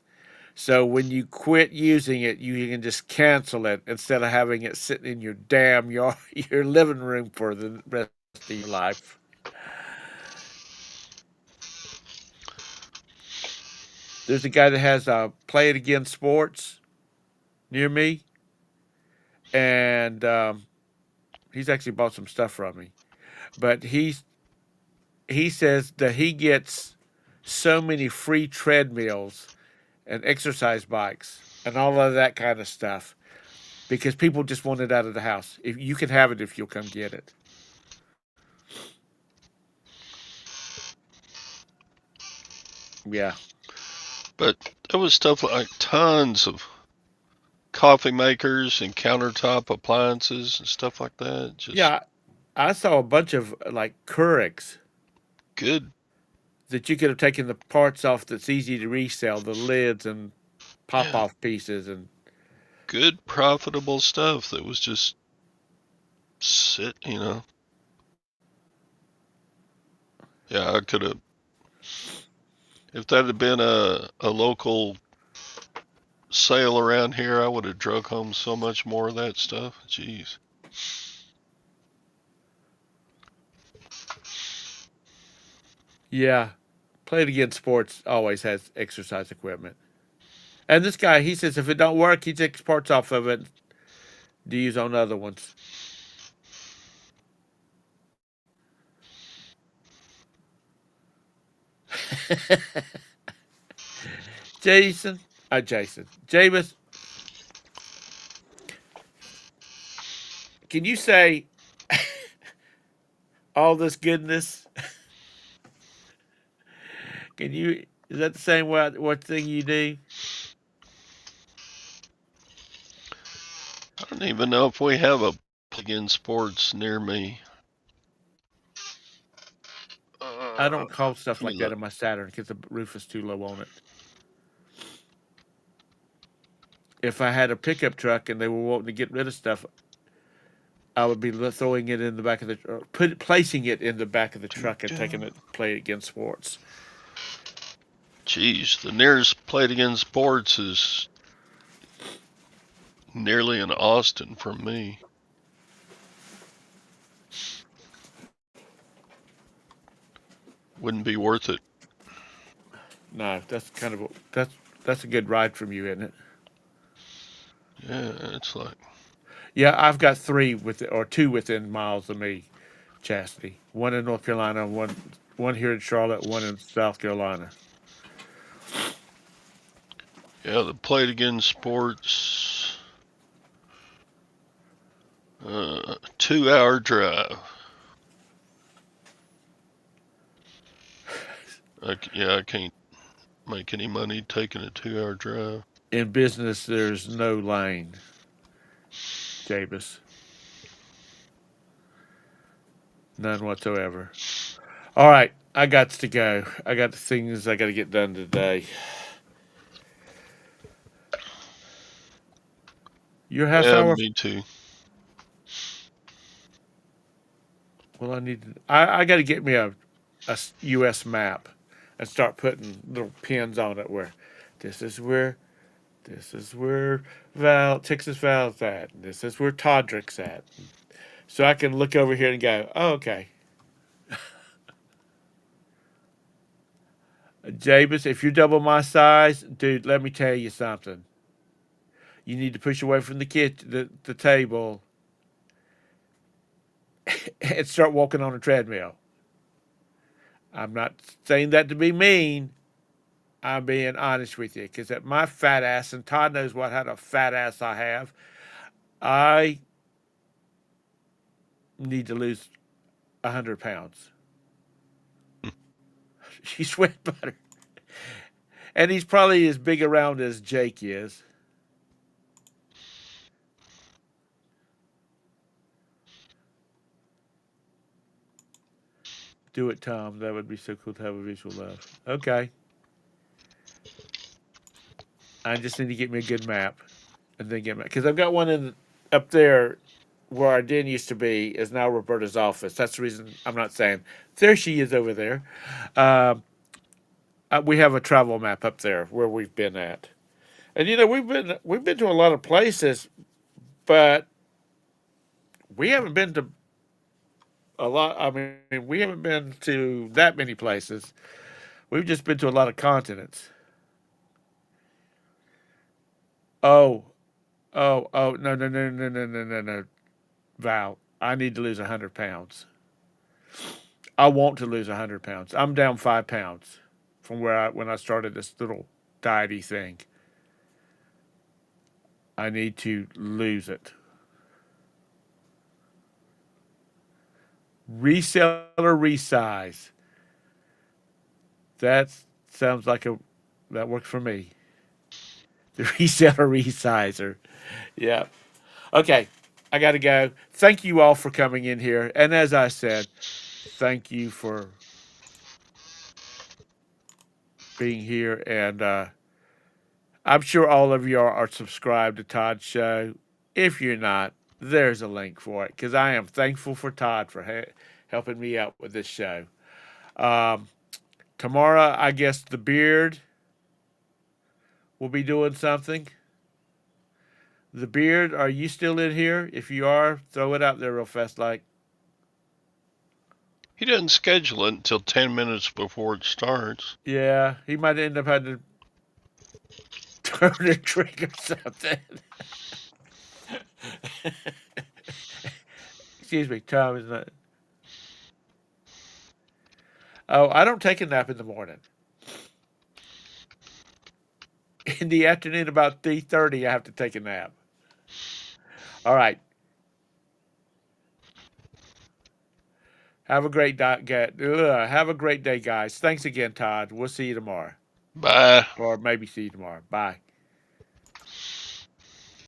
So when you quit using it, you can just cancel it instead of having it sitting in your damn your living room for the rest of your life." There's a guy that has Play It Again Sports near me, and he's actually bought some stuff from me. But he says that he gets so many free treadmills and exercise bikes and all of that kind of stuff because people just want it out of the house. If you can have it if you'll come get it. Yeah. But there was stuff like tons of coffee makers and countertop appliances and stuff like that. Just Yeah. I saw a bunch of like Keurigs good, that you could have taken the parts off that's easy to resell, the lids and pop yeah, off pieces. And good profitable stuff that was just sit. Yeah, I could have, if that had been a local sale around here, I would have drug home so much more of that stuff. Jeez. yeah, Play It Again Sports always has exercise equipment. And this guy, he says if it don't work, he takes parts off of it to use on other ones. James, can you say all this goodness? Can you? Is that the same what thing you do? I don't even know if we have a plug-in sports near me. I don't call stuff Let me like that look. in my Saturn because the roof is too low on it. If I had a pickup truck and they were wanting to get rid of stuff, I would be throwing it in the back of the placing it in the back of the truck and taking it Play It Again Sports. Jeez, the nearest Play It Again Sports is nearly in Austin from me. Wouldn't be worth it. No, that's kind of that's a good ride from you, isn't it? Yeah, it's like, Yeah, I've got two within miles of me, Chastity. One in North Carolina, one here in Charlotte, one in South Carolina. yeah, the Play It Again Sports, 2-hour drive. I can't make any money taking a 2-hour drive. In business, there's no lane, Jabus. None whatsoever. All right, I got to go. I got things I got to get done today. Your half Yeah, hour. me too. Well, I got to get me a U.S. map and start putting little pins on it where this is where this is where Texas Val's at. And this is where Todrick's at. So I can look over here and go, oh, okay. Jabus, if you're double my size, dude, let me tell you something. You need to push away from the table, and start walking on a treadmill. I'm not saying that to be mean. I'm being honest with you because at my fat ass, and Todd knows what kind of fat ass I have, I need to lose 100 pounds. She's sweat butter, and he's probably as big around as Jake is. Do it, Tom. That would be so cool to have a visual of. Okay. I just need to get me a good map, and then get my because I've got one up there where our den used to be is now Roberta's office. That's the reason I'm not saying there she is over there. Um, we have a travel map up there where we've been at, and we've been to a lot of places, but we haven't been to a lot. I mean, we haven't been to that many places. We've just been to a lot of continents. Oh, oh, no, no, no, no, no, no, no, no, Val. I need to lose 100 pounds. I want to lose 100 pounds. I'm down 5 pounds from when I started this little diety thing. I need to lose it. Resell or resize. Sounds like that works for me. The reseller resizer. Yeah. Okay. I got to go. Thank you all for coming in here. And as I said, thank you for being here. And I'm sure all of you are subscribed to Todd's show. If you're not, there's a link for it because I am thankful for Todd for helping me out with this show. Tomorrow, I guess the beard will be doing something. The beard, are you still in here? If you are, throw it out there real fast, like. He doesn't schedule it until 10 minutes before it starts. Yeah, he might end up having to turn the trick or something. Excuse me, Tom is not. Oh, I don't take a nap in the morning. In the afternoon, about 3:30, I have to take a nap. All right. Have a great have a great day, guys. Thanks again, Todd. We'll see you tomorrow, Bye. or maybe see you tomorrow. Bye.